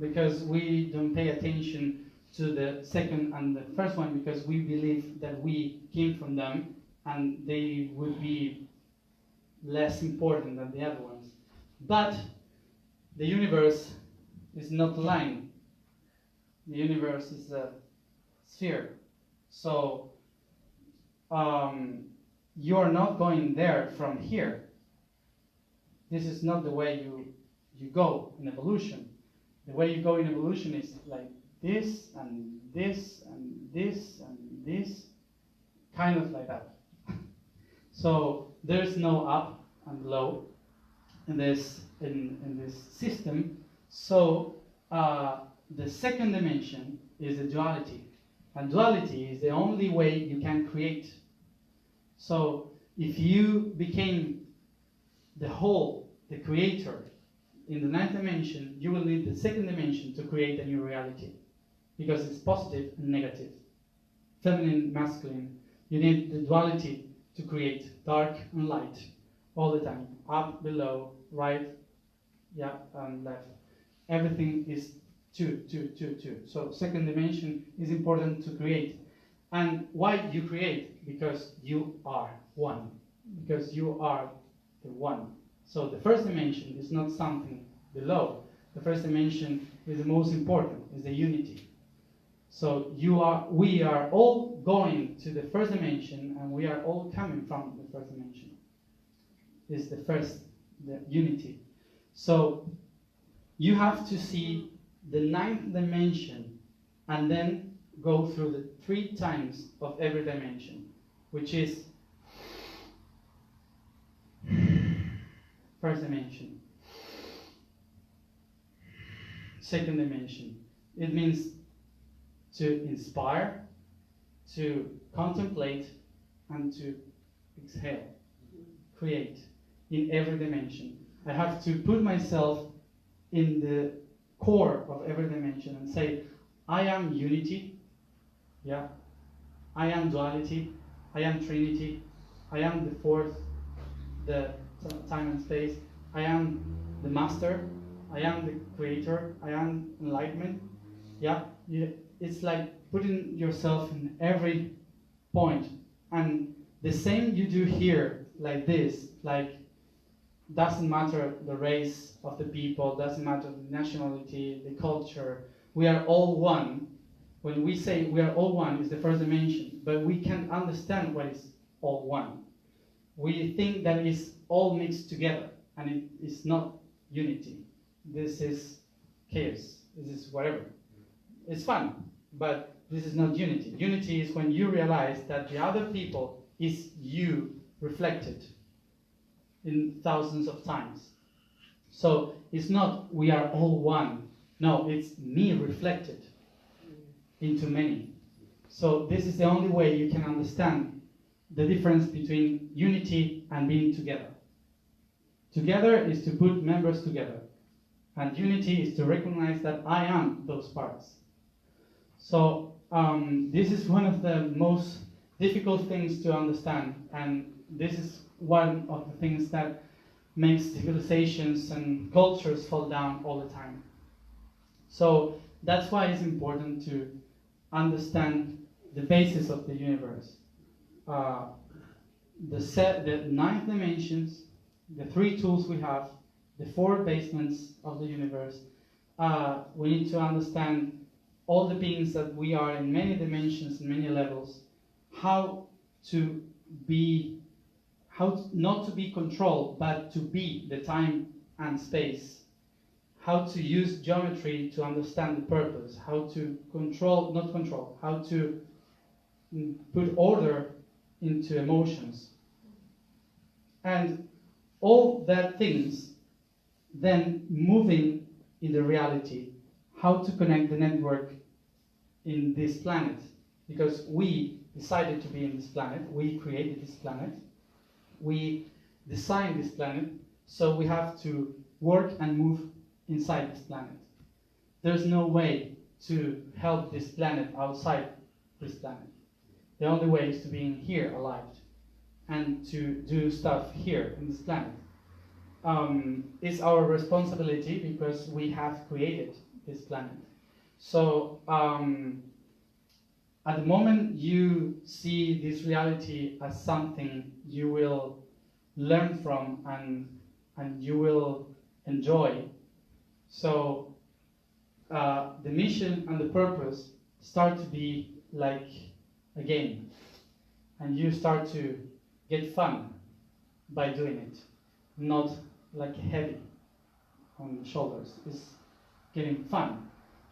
S2: because we don't pay attention to the second and the first one, because we believe that we came from them and they would be less important than the other ones. But the universe is not a line. The universe is a sphere. So you are not going there from here. This is not the way you go in evolution. The way you go in evolution is like this and this and this and this, kind of like that. So there's no up and low in this system. So the second dimension is a duality, and duality is the only way you can create. So if you became the whole, the creator, in the ninth dimension, you will need the second dimension to create a new reality, because it's positive and negative, feminine, masculine. You need the duality to create dark and light all the time, up, below, right, yeah, and left. Everything is two. So second dimension is important to create. And why you create? Because you are one. Because you are the one. So the first dimension is not something below. The first dimension is the most important, is the unity. So we are all going to the first dimension, and we are all coming from the first dimension. Is the unity. So you have to see the ninth dimension and then go through the 3 times of every dimension, which is first dimension, second dimension. It means to inspire, to contemplate, and to exhale, create in every dimension. I have to put myself in the core of every dimension and say, I am unity, yeah, I am duality, I am trinity, I am the fourth, the time and space, I am the master, I am the creator, I am enlightenment, yeah. It's like putting yourself in every point, and the same you do here, like this, like doesn't matter the race of the people, doesn't matter the nationality, the culture, we are all one. When we say we are all one, is the first dimension, but we can't understand what is all one. We think that it's all mixed together, and it is not unity. This is chaos, this is whatever. It's fun, but this is not unity. Unity is when you realize that the other people is you reflected in thousands of times. So it's not we are all one. No, it's me reflected into many. So this is the only way you can understand the difference between unity and being together. Together is to put members together, and unity is to recognize that I am those parts. So this is one of the most difficult things to understand, and this is one of the things that makes civilizations and cultures fall down all the time. So that's why it's important to understand the basis of the universe. The 9 dimensions, the 3 tools we have, the 4 basements of the universe. We need to understand all the beings that we are in many dimensions and many levels, how not to be controlled, but to be the time and space, how to use geometry to understand the purpose, how to how to put order into emotions. And all that things then moving in the reality, how to connect the network in this planet. Because we decided to be in this planet, we created this planet, we designed this planet, so we have to work and move inside this planet. There's no way to help this planet outside this planet. The only way is to be in here alive and to do stuff here in this planet. It's our responsibility because we have created this planet. So at the moment you see this reality as something you will learn from and you will enjoy. So the mission and the purpose start to be like a game, and you start to get fun by doing it, not like heavy on the shoulders. It's getting fun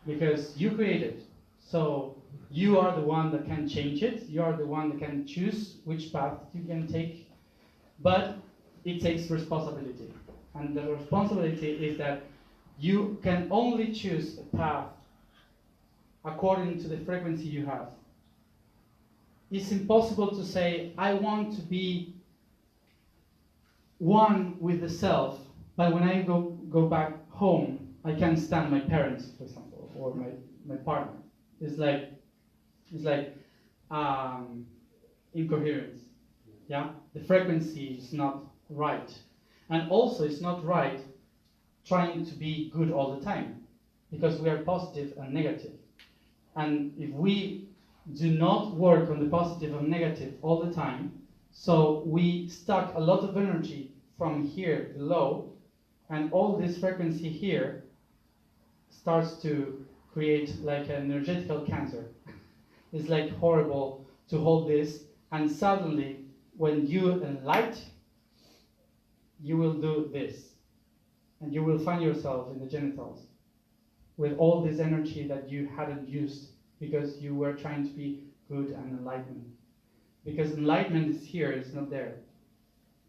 S2: because you create it. So you are the one that can change it. You are the one that can choose which path you can take, but it takes responsibility. And the responsibility is that you can only choose a path according to the frequency you have. It's impossible to say, I want to be one with the self, but when I go back home, I can't stand my parents, for example, or my partner. It's like incoherence. Yeah, the frequency is not right, and also it's not right trying to be good all the time, because we are positive and negative, and if we do not work on the positive and negative all the time, so we stuck a lot of energy from here below, and all this frequency here starts to create like an energetical cancer. It's like horrible to hold this, and suddenly when you enlighten, you will do this, and you will find yourself in the genitals with all this energy that you hadn't used because you were trying to be good and enlightened. Because enlightenment is here, it's not there.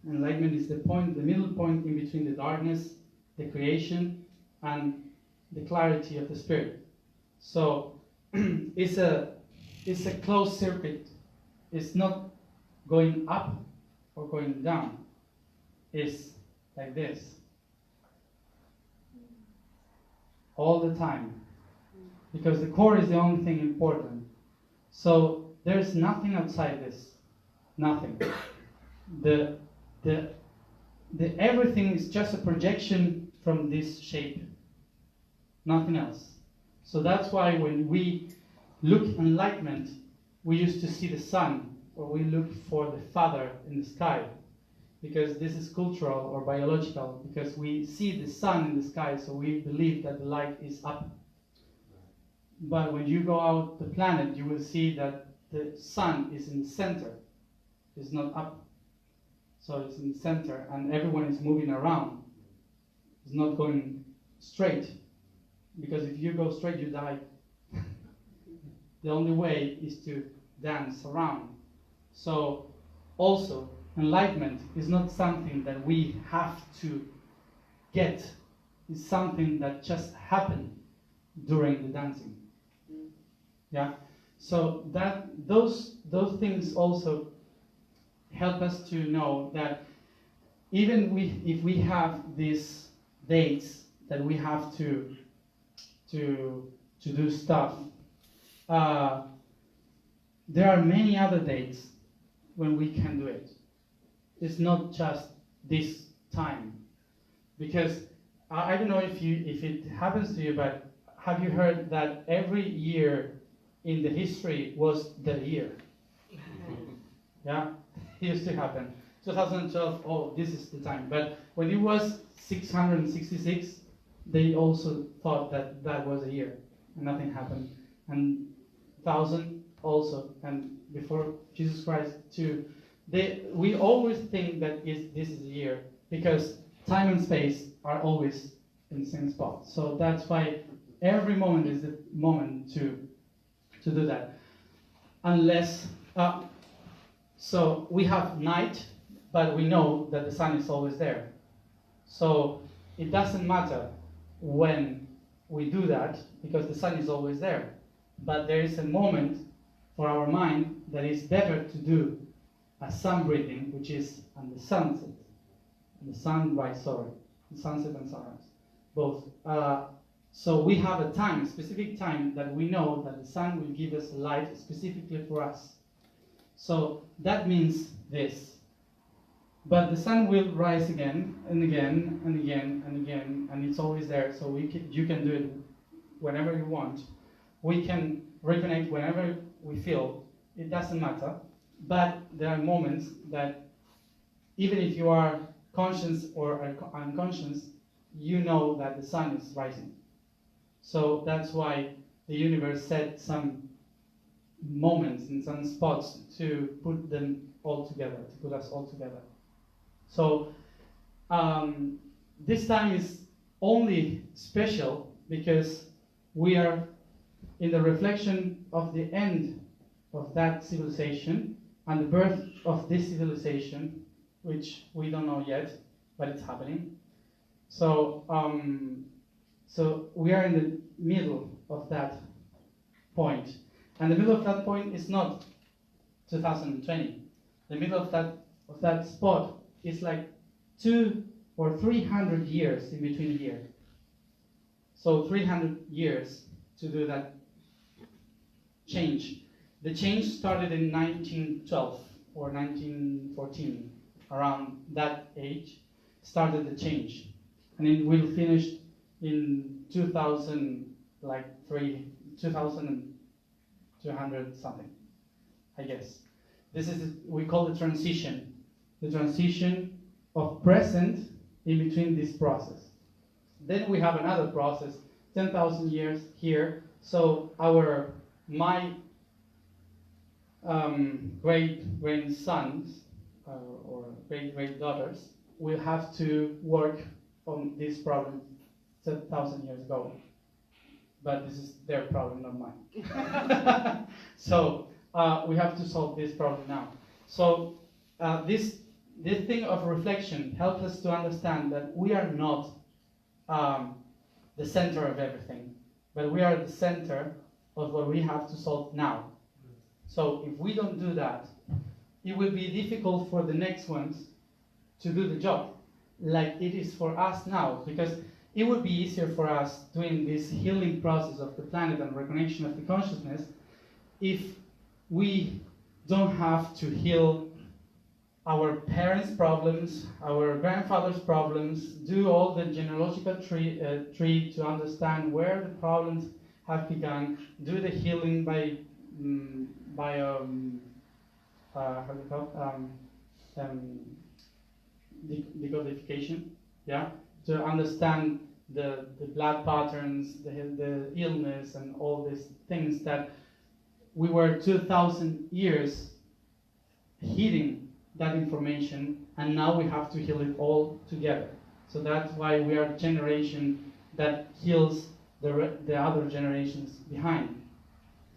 S2: Enlightenment is the point, the middle point in between the darkness, the creation, and the clarity of the spirit. So it's a closed circuit. It's not going up or going down. It's like this. All the time. Because the core is the only thing important. So there's nothing outside this. Nothing. The everything is just a projection from this shape. Nothing else. So that's why when we look enlightenment, we used to see the sun, or we look for the Father in the sky. Because this is cultural or biological, because we see the sun in the sky, so we believe that the light is up. But when you go out the planet, you will see that the sun is in the center. It's not up. So it's in the center, and everyone is moving around. It's not going straight. Because if you go straight, you die. The only way is to dance around. So also, enlightenment is not something that we have to get. It's something that just happened during the dancing. Yeah. So that those things also help us to know that even if we have these dates that we have to do stuff, there are many other dates when we can do it. It's not just this time, because I don't know if it happens to you, but have you heard that every year in the history was the year? Yeah, it used to happen. 2012, oh, this is the time. But when it was 666, they also thought that that was a year, and nothing happened. And 1000 also, and before Jesus Christ too. We always think that this is a year, because time and space are always in the same spot. So that's why every moment is the moment to do that. Unless, so we have night, but we know that the sun is always there. So it doesn't matter when we do that, because the sun is always there. But there is a moment for our mind that is better to do a sun breathing, which is on the sunset, the sunrise, sorry, the sunset and sunrise, both. So we have a time, specific time, that we know that the sun will give us light specifically for us. So that means this. But the sun will rise again and again and again and again, and it's always there. So you can do it whenever you want. We can reconnect whenever we feel. It doesn't matter. But there are moments that, even if you are conscious or unconscious, you know that the sun is rising. So that's why the universe set some moments and some spots to put them all together, to put us all together. So this time is only special because we are in the reflection of the end of that civilization and the birth of this civilization, which we don't know yet, but it's happening. So, so we are in the middle of that point. And the middle of that point is not 2020. The middle of that spot is like 200 or 300 years in between here. So 300 years to do that change. The change started in 1912 or 1914, around that age, started the change. And it will finish in 2200 something, I guess. This is, we call it transition. The transition of present in between this process. Then we have another process, 10,000 years here. So my great-grandsons or great-daughters will have to work on this problem 10,000 years ago. But this is their problem, not mine. So we have to solve this problem now. So this thing of reflection helps us to understand that we are not the center of everything, but we are the center of what we have to solve now. So if we don't do that, it will be difficult for the next ones to do the job, like it is for us now, because it would be easier for us doing this healing process of the planet and reconnection of the consciousness if we don't have to heal our parents' problems, our grandfather's problems, do all the genealogical tree to understand where the problems have begun, do the healing by how do you call it? Decodification, yeah, to understand the blood patterns, the illness, and all these things that we were 2,000 years hiding that information, and now we have to heal it all together. So that's why we are a generation that heals the other generations behind.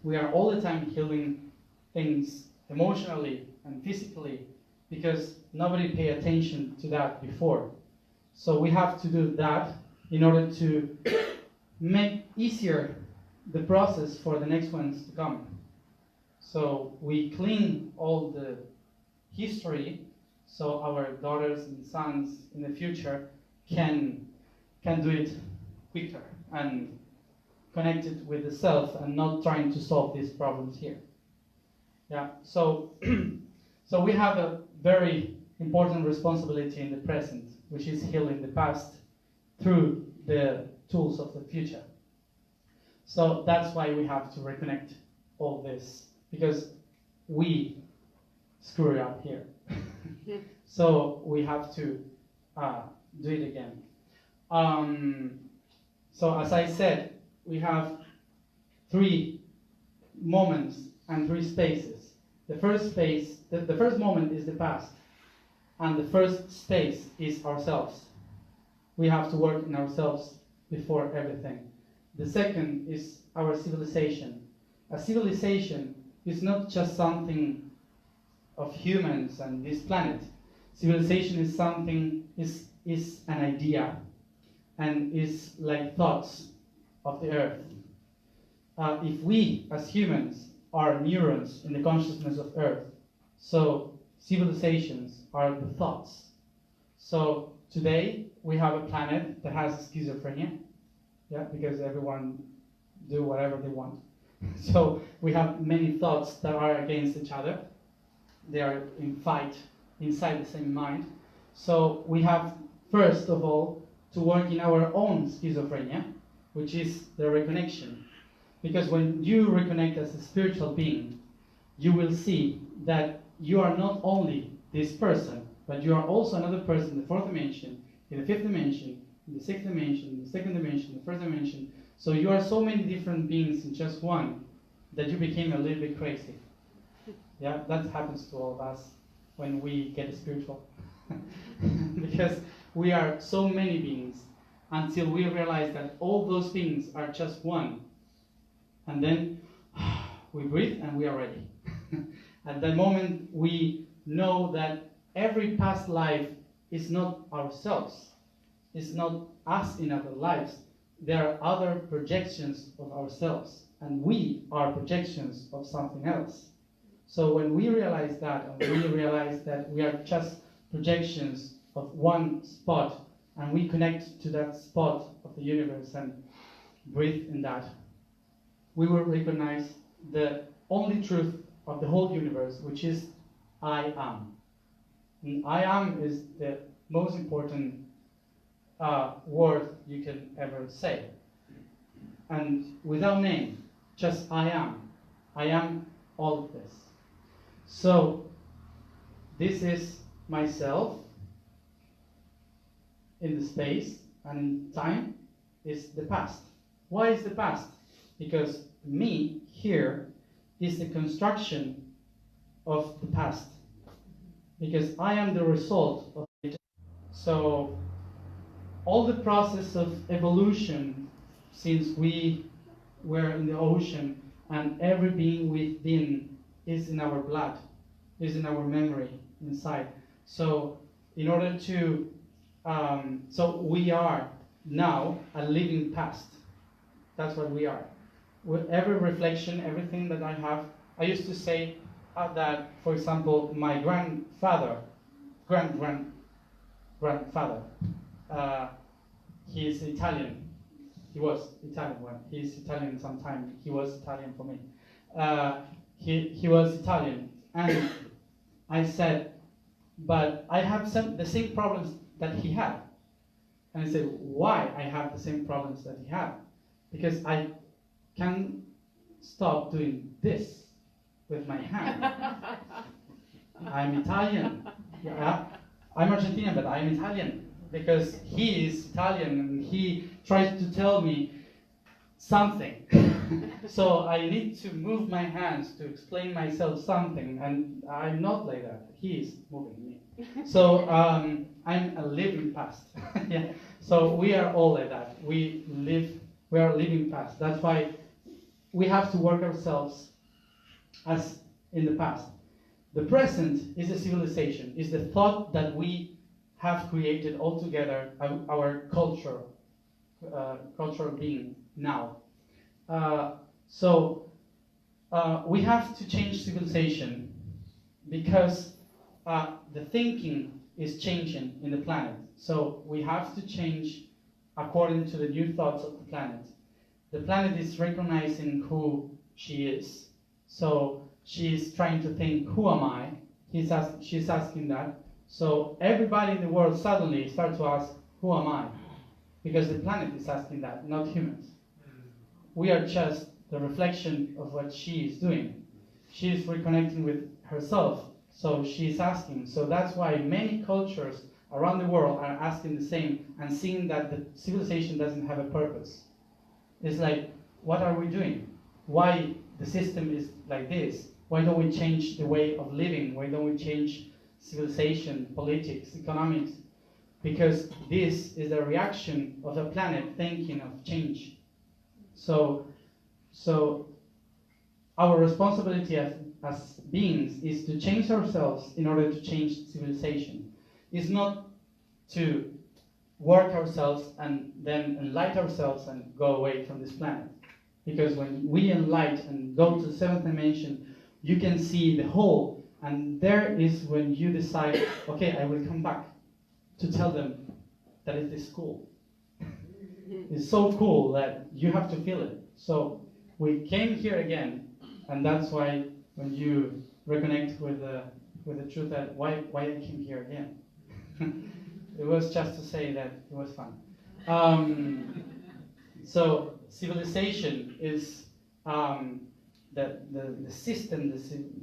S2: We are all the time healing things emotionally and physically because nobody paid attention to that before. So we have to do that in order to make easier the process for the next ones to come. So we clean all the history so our daughters and sons in the future can do it quicker and connect it with the self and not trying to solve these problems here. Yeah, so so we have a very important responsibility in the present, which is healing the past through the tools of the future. So that's why we have to reconnect all this, because we screw it up here. So we have to do it again. So as I said, we have 3 moments and 3 spaces. The first space, the first moment is the past, and the first space is ourselves. We have to work in ourselves before everything. The second is our civilization. A civilization is not just something of humans and this planet. Civilization is something, is an idea, and is like thoughts of the earth. If we, as humans, are neurons in the consciousness of earth, so civilizations are the thoughts. So today we have a planet that has schizophrenia, yeah, because everyone do whatever they want. So we have many thoughts that are against each other. They are in fight inside the same mind. So we have, first of all, to work in our own schizophrenia, which is the reconnection. Because when you reconnect as a spiritual being, you will see that you are not only this person, but you are also another person in the 4th dimension, in the 5th dimension, in the 6th dimension, in the 2nd dimension, the 1st dimension. So you are so many different beings in just one that you became a little bit crazy. Yeah, that happens to all of us when we get spiritual. Because we are so many beings until we realize that all those beings are just one. And then we breathe and we are ready. At that moment, we know that every past life is not ourselves. It's not us in other lives. There are other projections of ourselves, and we are projections of something else. So when we realize that, and we realize that we are just projections of one spot, and we connect to that spot of the universe and breathe in that, we will recognize the only truth of the whole universe, which is I am. And I am is the most important word you can ever say. And without name, just I am. I am all of this. So this is myself in the space, and in time is the past. Why is the past? Because me here is the construction of the past. Because I am the result of it. So all the process of evolution, since we were in the ocean, and every being within is in our blood, is in our memory inside. So in order to, so we are now a living past. That's what we are. With every reflection, everything that I have, I used to say that, for example, my grandfather, grandfather, he is Italian. He was Italian when he's Italian sometime. He was Italian for me. He was Italian, and I said, but I have the same problems that he had. And I said, why I have the same problems that he had? Because I can't stop doing this with my hand. I'm Italian. Yeah, I'm Argentinian, but I'm Italian. Because he is Italian and he tries to tell me something. So I need to move my hands to explain myself something, and I'm not like that. He is moving me. So I'm a living past. Yeah. So we are all like that. We are living past. That's why we have to work ourselves as in the past. The present is a civilization, is the thought that we have created all together, our cultural being now. So we have to change civilization because the thinking is changing in the planet. So we have to change according to the new thoughts of the planet. The planet is recognizing who she is. So she's trying to think, who am I? She's asking that. So everybody in the world suddenly starts to ask, who am I? Because the planet is asking that, not humans. we are just the reflection of what she is doing. She is reconnecting with herself, so she is asking. So that's why many cultures around the world are asking the same and seeing that the civilization doesn't have a purpose. It's like, what are we doing? Why the system is like this? Why don't we change the way of living? Why don't we change civilization, politics, economics? Because this is the reaction of the planet thinking of change. So our responsibility as beings is to change ourselves in order to change civilization. It's not to work ourselves and then enlighten ourselves and go away from this planet. Because when we enlighten and go to the seventh dimension, you can see the whole, and there is when you decide, okay, I will come back to tell them that it is cool. It's so cool that you have to feel it. So we came here again, and that's why when you reconnect with the truth that why I came here again. It was just to say that it was fun. So civilization is the system,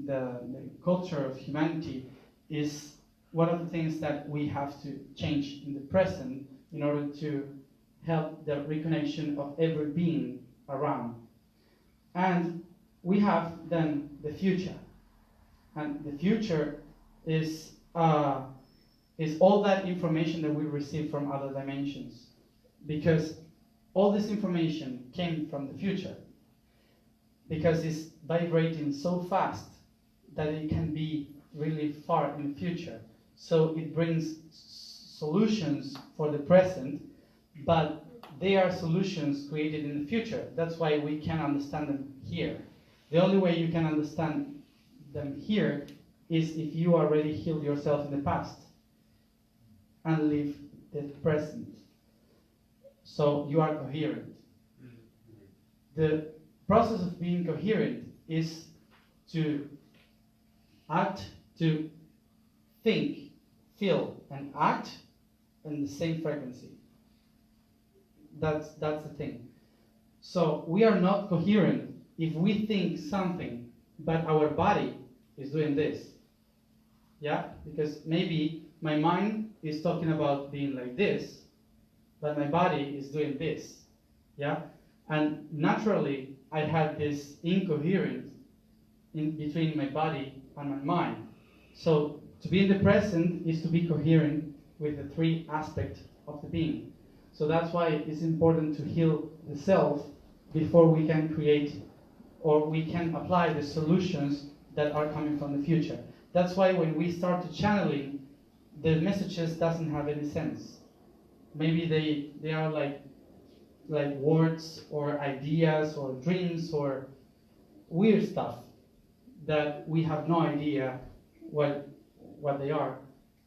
S2: the culture of humanity is one of the things that we have to change in the present in order to help the reconnection of every being around. And we have then the future. And the future is all that information that we receive from other dimensions. Because all this information came from the future. Because it's vibrating so fast that it can be really far in the future. So it brings solutions for the present, but they are solutions created in the future. That's why we can understand them here. The only way you can understand them here is if you already healed yourself in the past and live the present. So you are coherent. The process of being coherent is to act, to think, feel, and act in the same frequency. That's the thing. So we are not coherent if we think something, but our body is doing this. Yeah? Because maybe my mind is talking about being like this, but my body is doing this. Yeah? And naturally, I had this incoherence in between my body and my mind. So to be in the present is to be coherent with the three aspects of the being. So that's why it's important to heal the self before we can create or we can apply the solutions that are coming from the future. That's why when we start to channeling, the messages doesn't have any sense. Maybe they are like words or ideas or dreams or weird stuff that we have no idea what they are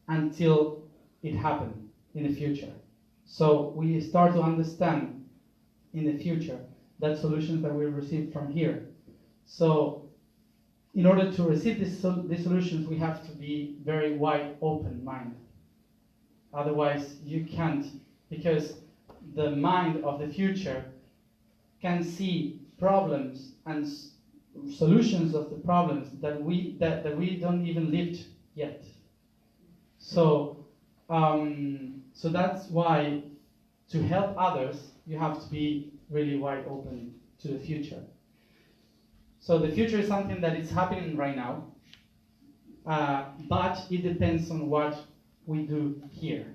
S2: until it happened in the future. So we start to understand in the future that solutions that we receive from here. So in order to receive these solutions, we have to be very wide open mind. Otherwise you can't, because the mind of the future can see problems and solutions of the problems that we don't even lived yet. So so that's why to help others you have to be really wide open to the future. So the future is something that is happening right now, but it depends on what we do here.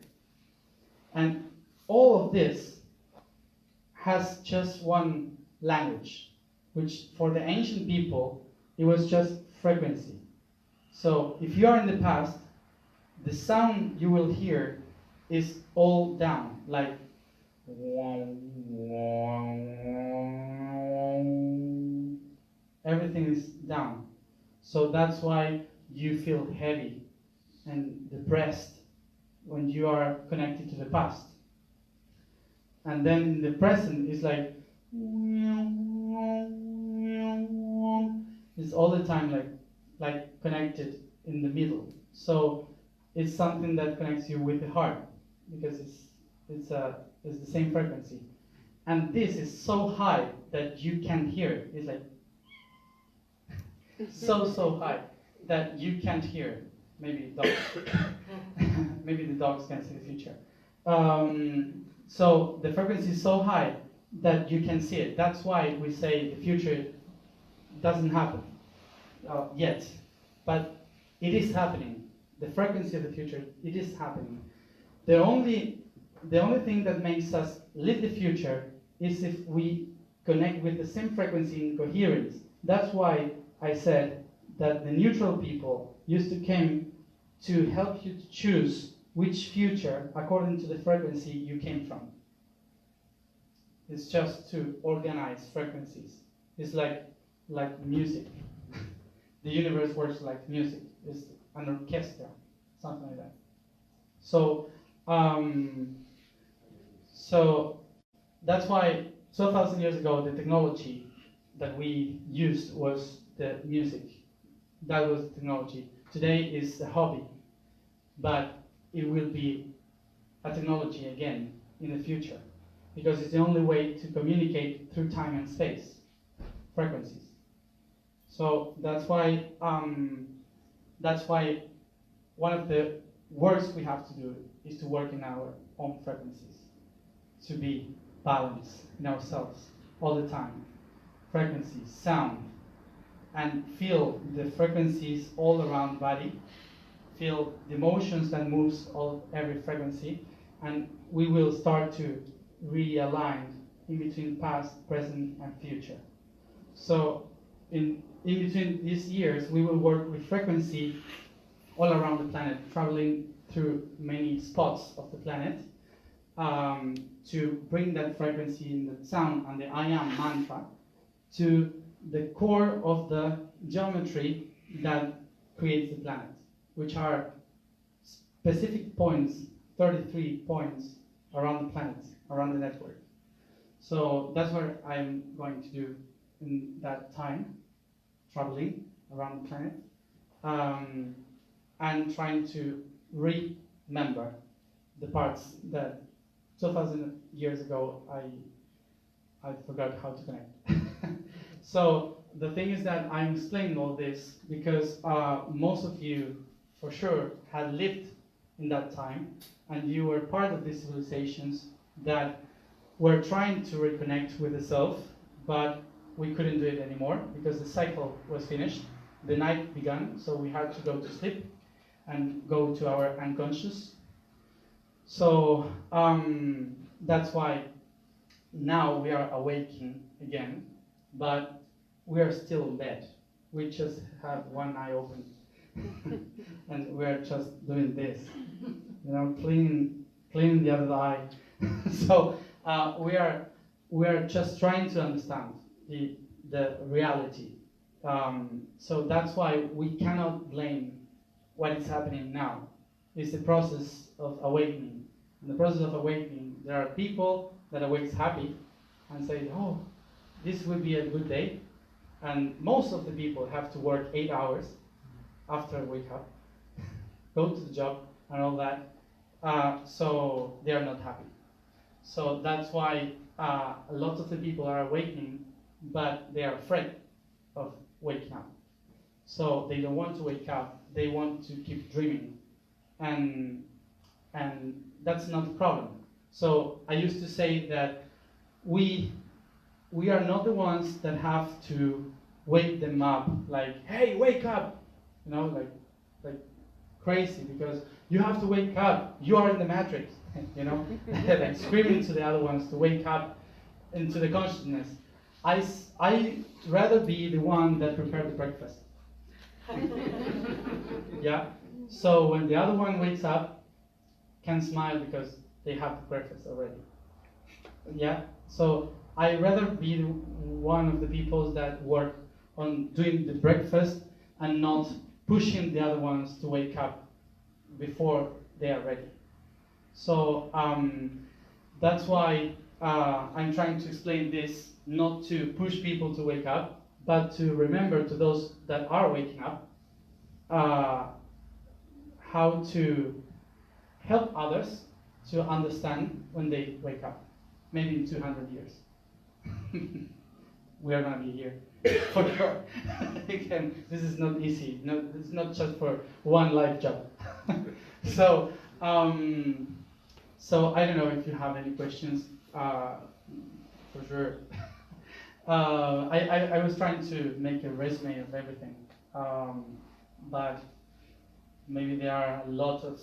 S2: And all of this has just one language, which for the ancient people, it was just frequency. So if you are in the past, the sound you will hear is all down, like everything is down. So that's why you feel heavy and depressed when you are connected to the past. And then in the present, it's like it's all the time like connected in the middle. So it's something that connects you with the heart because it's the same frequency. And this is so high that you can't hear it. It's like so high that you can't hear it. Maybe dogs. Maybe the dogs can see the future. So the frequency is so high that you can see it. That's why we say the future doesn't happen yet, but it is happening. The frequency of the future, it is happening. The only thing that makes us live the future is if we connect with the same frequency in coherence. That's why I said that the neutral people used to come to help you to choose which future according to the frequency you came from. It's just to organize frequencies. It's like music. The universe works like music. It's an orchestra, something like that. So, so that's why 12,000 years ago the technology that we used was the music. That was the technology. Today is a hobby, but it will be a technology again in the future, because it's the only way to communicate through time and space, frequencies. So that's why one of the works we have to do is to work in our own frequencies, to be balanced in ourselves all the time. Frequencies, sound, and feel the frequencies all around the body, feel the emotions that moves every frequency, and we will start to realign in between past, present, and future. So in between these years, we will work with frequency all around the planet, traveling through many spots of the planet, to bring that frequency in the sound and the I am mantra to the core of the geometry that creates the planet, which are specific points, 33 points around the planet, around the network. So that's what I'm going to do in that time, traveling around the planet, and trying to remember the parts that 2,000 years ago I forgot how to connect. So the thing is that I'm explaining all this because most of you, for sure, had lived in that time, and you were part of these civilizations that were trying to reconnect with the self, but we couldn't do it anymore because the cycle was finished. The night began, so we had to go to sleep and go to our unconscious. So that's why now we are awaking again, but we are still in bed. We just have one eye open, and we're just doing this, you know, cleaning the other eye. So we are just trying to understand the reality. So that's why we cannot blame what is happening now. It's the process of awakening. In the process of awakening, there are people that awakes happy and say, oh, this will be a good day. And most of the people have to work 8 hours after wake up, go to the job and all that. So they are not happy. So that's why a lot of the people are awakening, but they are afraid of waking up. So they don't want to wake up. They want to keep dreaming. And that's not a problem. So I used to say that we are not the ones that have to wake them up, like, hey, wake up, you know, like crazy, because you have to wake up, you are in the matrix, you know, like screaming to the other ones to wake up into the consciousness. I rather be the one that prepared the breakfast. Yeah, so when the other one wakes up, can smile because they have the breakfast already. Yeah, so I rather be one of the people that work on doing the breakfast and not pushing the other ones to wake up before they are ready. So that's why I'm trying to explain this, not to push people to wake up, but to remember to those that are waking up how to help others to understand when they wake up. maybe in 200 years. We are gonna be here for sure. Again, this is not easy. No, it's not just for one life job. So, so I don't know if you have any questions. For sure. I was trying to make a resume of everything, but maybe there are a lot of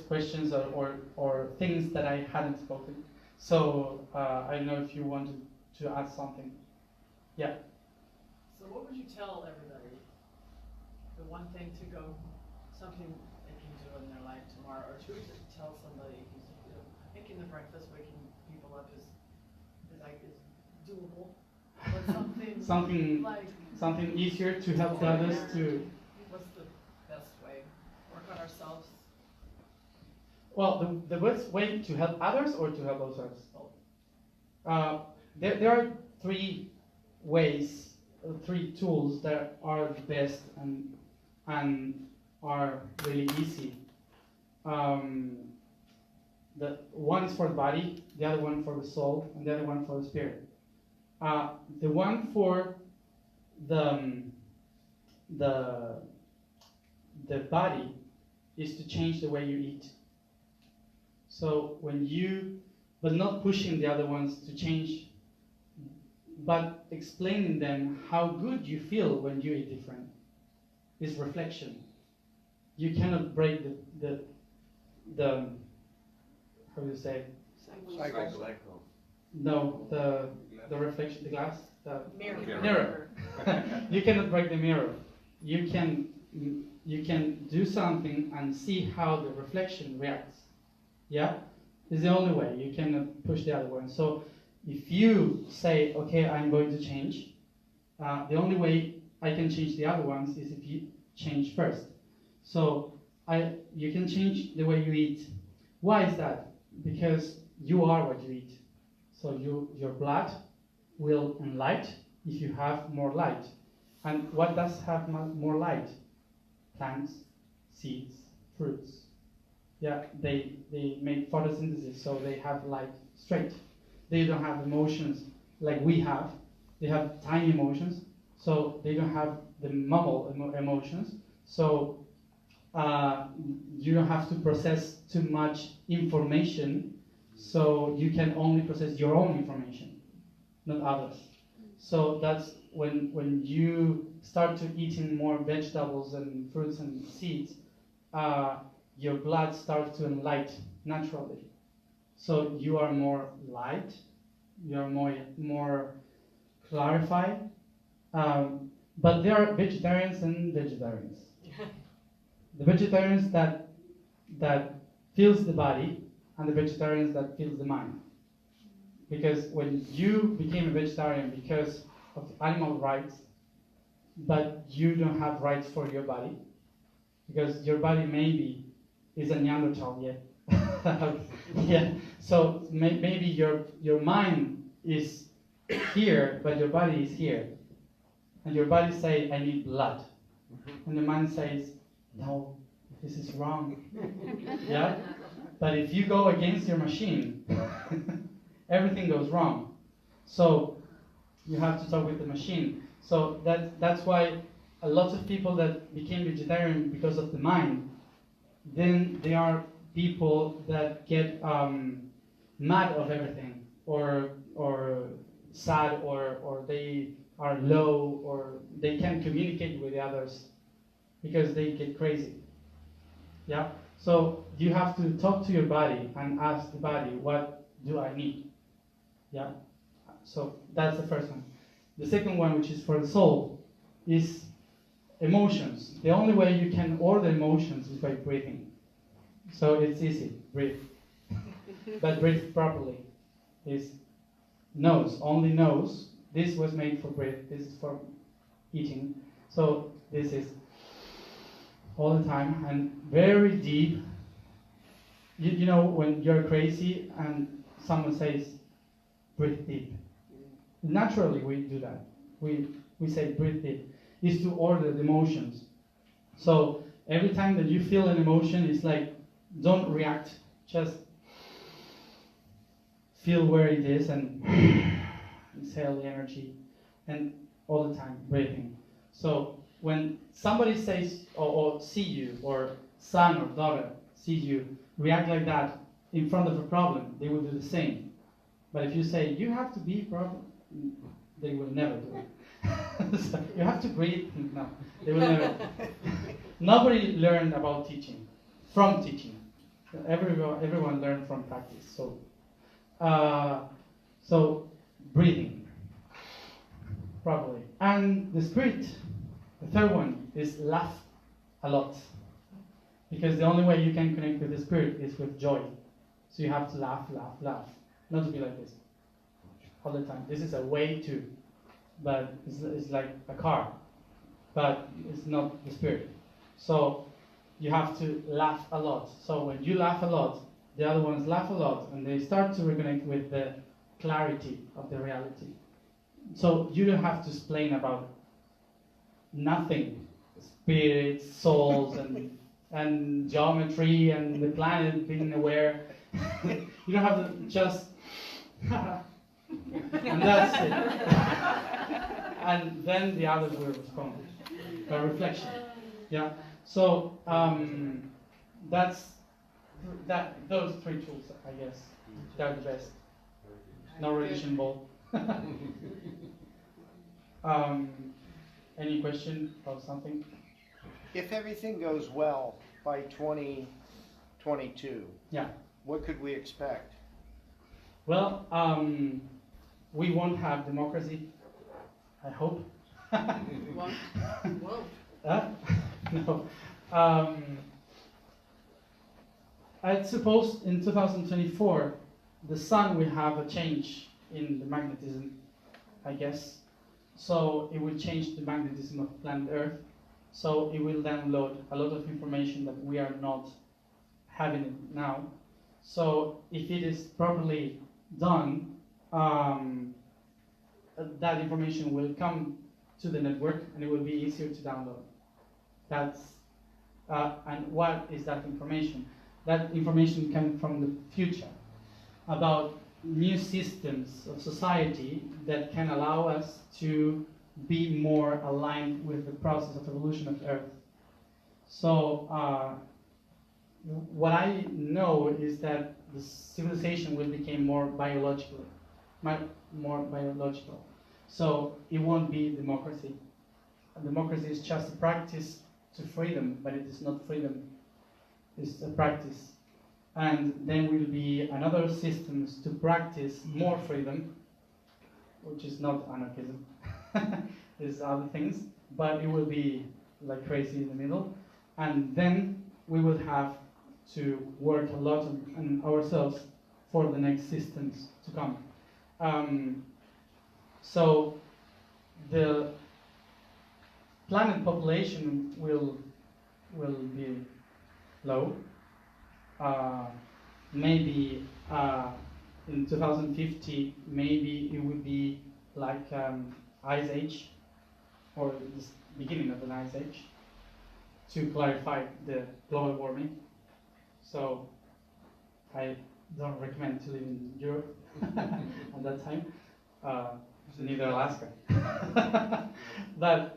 S2: questions or things that I hadn't spoken. So I don't know if you wanted to add something. Yeah.
S3: So what would you tell everybody? The one thing to go, something they can do in their life tomorrow, or to tell somebody who's, you know, making the breakfast, waking people up is doable. But something like
S2: something easier to help others to.
S3: What's the best way? Work on ourselves.
S2: Well, the best way to help others or to help ourselves. There are three ways, three tools that are the best and are really easy. The one is for the body, the other one for the soul, and the other one for the spirit. The one for the body is to change the way you eat. So but not pushing the other ones to change, but explaining them how good you feel when you eat different. Is reflection. You cannot break the how do you say?
S4: Cycle.
S2: No, the reflection, the glass, the
S3: Mirror.
S2: You cannot break the mirror. You can do something and see how the reflection reacts. Yeah, it's the only way. You cannot push the other one. So if you say, okay, I'm going to change, the only way I can change the other ones is if you change first. So you can change the way you eat. Why is that? Because you are what you eat. So your blood will enlight if you have more light. And what does have more light? Plants, seeds, fruits. Yeah, they make photosynthesis, so they have light straight. They don't have emotions like we have. They have tiny emotions, so they don't have the mammal emotions. So you don't have to process too much information, so you can only process your own information, not others. So that's when you start to eating more vegetables and fruits and seeds, your blood starts to enlight naturally. So you are more light, you are more clarified. But there are vegetarians and vegetarians. The vegetarians that feels the body, and the vegetarians that feels the mind. Because when you became a vegetarian because of animal rights, but you don't have rights for your body, because your body maybe is a Neanderthal yet. Yeah. So maybe your mind is here, but your body is here. And your body says, I need blood. And the mind says, no, this is wrong. Yeah? But if you go against your machine, everything goes wrong. So you have to talk with the machine. So that's why a lot of people that became vegetarian because of the mind, then they are people that get mad of everything, or sad, or they are low, or they can't communicate with the others because they get crazy. Yeah? So you have to talk to your body and ask the body, what do I need? Yeah? So that's the first one. The second one, which is for the soul, is emotions. The only way you can order emotions is by breathing. So it's easy, breathe. But breathe properly. Is nose, only nose. This was made for breath, this is for eating. So this is all the time and very deep. You know when you're crazy and someone says, breathe deep. Naturally we do that. We say breathe deep. Is to order the emotions. So every time that you feel an emotion, it's like, don't react, just feel where it is and exhale the energy, and all the time breathing. So when somebody says or see you, or son or daughter sees you react like that in front of a problem, they will do the same. But if you say you have to be problem, they will never do it. So you have to breathe. No, they will never. Nobody learned about teaching from teaching. Everyone learned from practice. So breathing properly. And the spirit, the third one, is laugh a lot. Because the only way you can connect with the spirit is with joy. So you have to laugh, laugh, laugh. Not to be like this all the time. This is a way to, but it's like a car, but it's not the spirit. So you have to laugh a lot. So when you laugh a lot, the other ones laugh a lot, and they start to reconnect with the clarity of the reality. So you don't have to explain about nothing, spirits, souls, and geometry, and the planet being aware. You don't have to just, and that's it. And then the others will respond by reflection. Yeah. So those three tools, I guess, they're the best. No relation ball. Any question or something?
S1: If everything goes well by 2022,
S2: Yeah.
S1: what could we expect?
S2: Well, we won't have democracy, I hope.
S3: Whoa.
S2: No. I suppose in 2024, the sun will have a change in the magnetism, I guess. So it will change the magnetism of planet Earth. So it will download a lot of information that we are not having it now. So if it is properly done, that information will come to the network, and it will be easier to download. That's and what is that information? That information comes from the future about new systems of society that can allow us to be more aligned with the process of evolution of Earth. So what I know is that the civilization will become more biological. So it won't be democracy. Democracy is just a practice to freedom, but it is not freedom. It's a practice. And then will be another systems to practice more freedom, which is not anarchism. It's other things, but it will be like crazy in the middle. And then we will have to work a lot on ourselves for the next systems to come. So the planet population will be low. Maybe in 2050, maybe it would be like Ice Age, or the beginning of an Ice Age, to clarify the global warming. So I don't recommend to live in Europe at that time, neither Alaska. But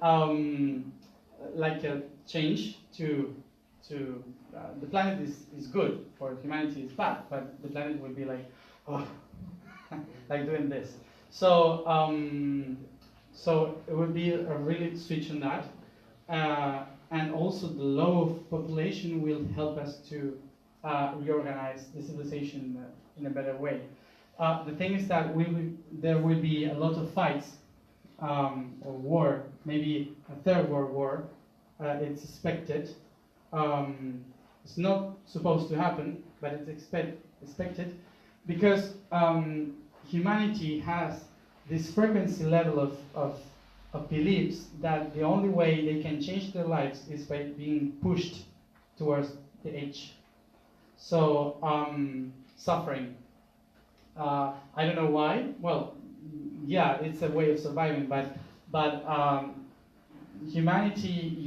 S2: like a change to the planet is good, for humanity is bad, but the planet will be like, oh, like doing this. So so it would be a really switch on that, and also the low of population will help us to reorganize the civilization in a better way. The thing is that there will be a lot of fights or war, maybe a third world war. It's expected. It's not supposed to happen, but it's expected because humanity has this frequency level of beliefs that the only way they can change their lives is by being pushed towards the edge. So suffering. I don't know why. Well, yeah, it's a way of surviving, but humanity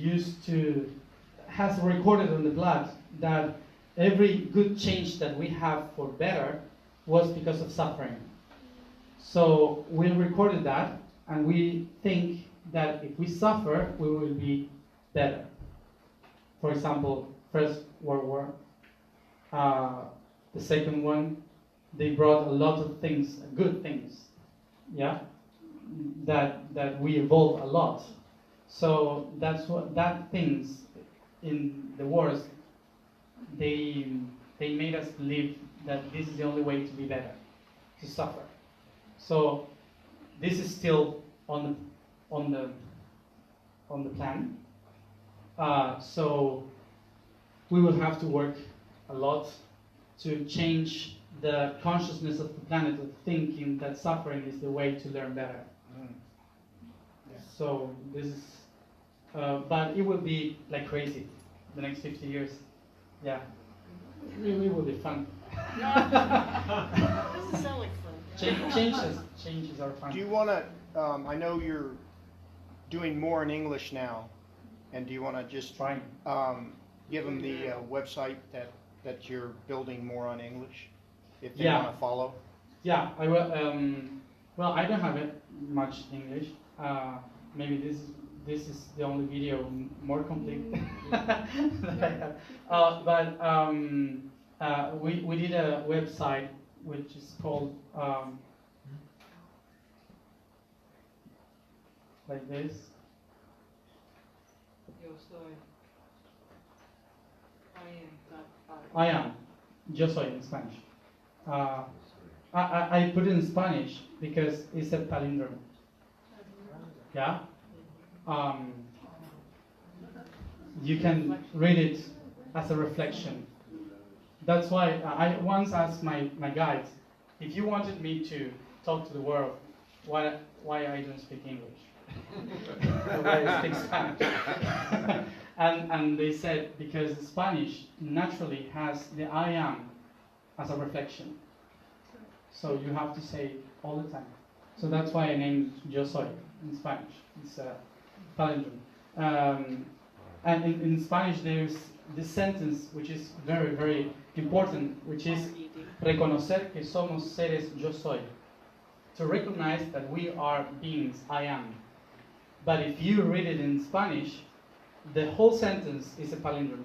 S2: has recorded on the blood that every good change that we have for better was because of suffering. So we recorded that, and we think that if we suffer, we will be better. For example, First World War, the second one, they brought a lot of things, good things, yeah, that we evolved a lot. So that things in the wars, they made us believe that this is the only way to be better, to suffer. So this is still on the plan. So we will have to work a lot to change the consciousness of the planet of thinking that suffering is the way to learn better.
S1: Yeah.
S2: So this is, but it will be like crazy the next 50 years. Yeah, it will be fun.
S3: Doesn't sound like fun.
S2: Changes are fun.
S1: Do you want to, I know you're doing more in English now, and do you want to just
S2: Fine.
S1: give them the website that you're building more on English, if they
S2: Yeah.
S1: want to follow?
S2: Yeah, I will. Well, I don't have it much English. Maybe this is the only video more complete that I have. But we did a website which is called like this.
S5: YOSOY.
S2: I am YOSOY in Spanish. I put it in Spanish because it's a palindrome. Yeah. You can read it as a reflection. That's why I once asked my guides, if you wanted me to talk to the world, why I don't speak English? Why I speak Spanish? and they said, because Spanish naturally has the I am as a reflection. So you have to say it all the time. So that's why I named YOSOY in Spanish. It's a palindrome. And in Spanish there's this sentence which is very, very important, which is reconocer que somos seres yo soy. To recognize that we are beings, I am. But if you read it in Spanish, the whole sentence is a palindrome.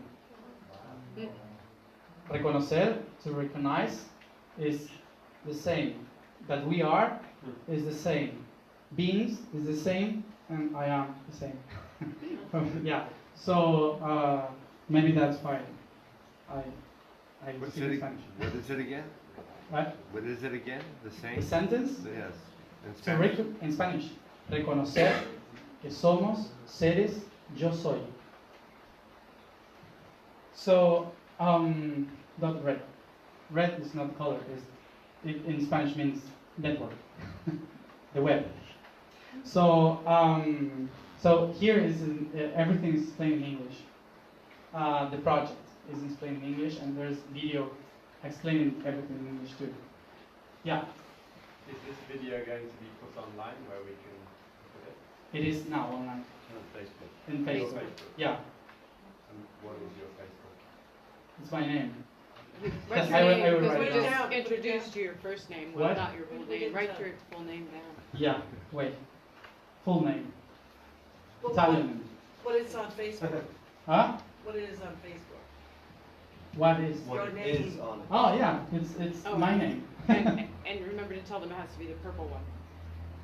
S2: Reconocer, to recognize, is the same. That we are is the same. Beings is the same, and I am the same. Yeah. So maybe that's why I
S4: What's
S2: speak
S4: it,
S2: Spanish.
S4: what is it again?
S2: What?
S4: What is it again? The same?
S2: The sentence?
S4: Yes. In
S2: To
S4: Spanish?
S2: en Spanish. Reconocer que somos seres yo soy. So, not red. Red is not color. It in Spanish means network, the web. So, so here is everything is explained in English. The project is explained in English, and there's video explaining everything in English too. Yeah,
S6: Is this video going to be put online where we can put it?
S2: it is now online
S6: On Facebook.
S2: in
S6: Your
S2: Facebook.
S6: Facebook.
S2: Yeah,
S6: And what is your Facebook?
S2: it's my name.
S5: What's
S2: I
S5: your
S2: will-
S5: name?
S2: I will
S5: Because
S2: write
S5: we
S2: it
S5: just
S3: down.
S5: introduced your first name,
S2: What?
S5: not your full name. Write your full name down.
S2: Yeah, wait, full name,
S7: Well,
S2: Italian name.
S7: What is on Facebook?
S2: Huh?
S7: What is on Facebook?
S2: What is?
S7: Your
S4: What
S7: name.
S4: is on it?
S2: Oh yeah, it's
S5: Oh.
S2: my name.
S5: And remember to tell them it has to be the purple one,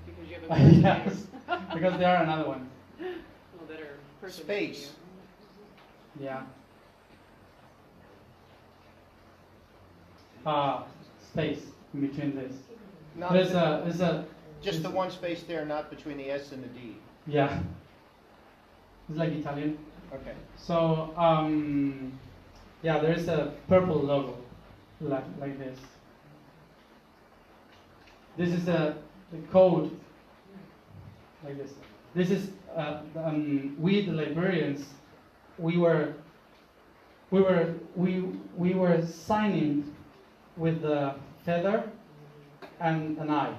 S5: because you have a person
S2: Yes, because there are another one.
S5: well, that are person
S1: Space.
S2: Yeah. Space in between this.
S1: Not
S2: There's
S1: the-
S2: a
S1: Just the one space there, not between the S and the D.
S2: yeah. It's like Italian.
S1: Okay.
S2: So yeah, there is a purple logo, like this. This is the code, like this. This is we the librarians, we were signing with the feather and an eye,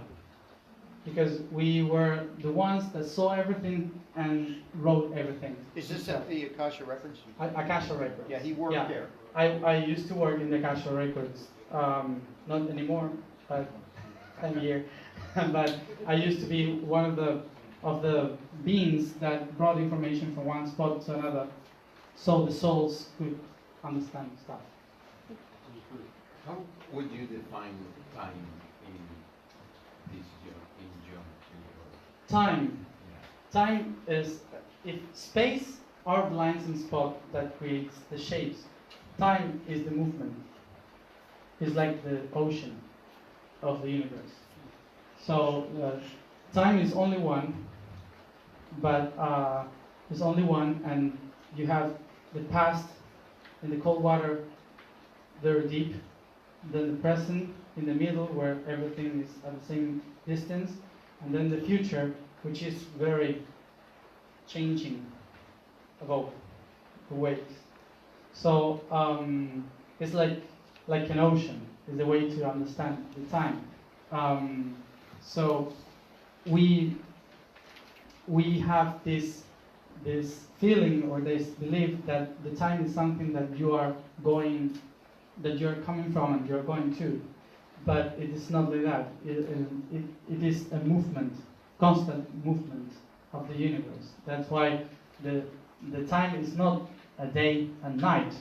S2: because we were the ones that saw everything and wrote everything.
S1: Is this at the Akasha Records?
S2: Akasha Records?
S1: Yeah, he worked
S2: Yeah.
S1: there.
S2: I used to work in the Akasha Records not anymore, but I'm here. But I used to be one of the beings that brought information from one spot to another, so the souls could understand stuff.
S8: How would you define time in this geometry?
S2: Time. Time is, if space are the lines and spot that creates the shapes, time is the movement. It's like the ocean of the universe. So time is only one, but it's only one, and you have the past in the cold water, very deep, then the present in the middle where everything is at the same distance, and then the future, which is very changing about the waves. So it's like an ocean is the way to understand the time. So we have this feeling or this belief that the time is something that you are coming from and you are going to, but it is not like that. It is a movement, constant movement of the universe. That's why the time is not a day and night.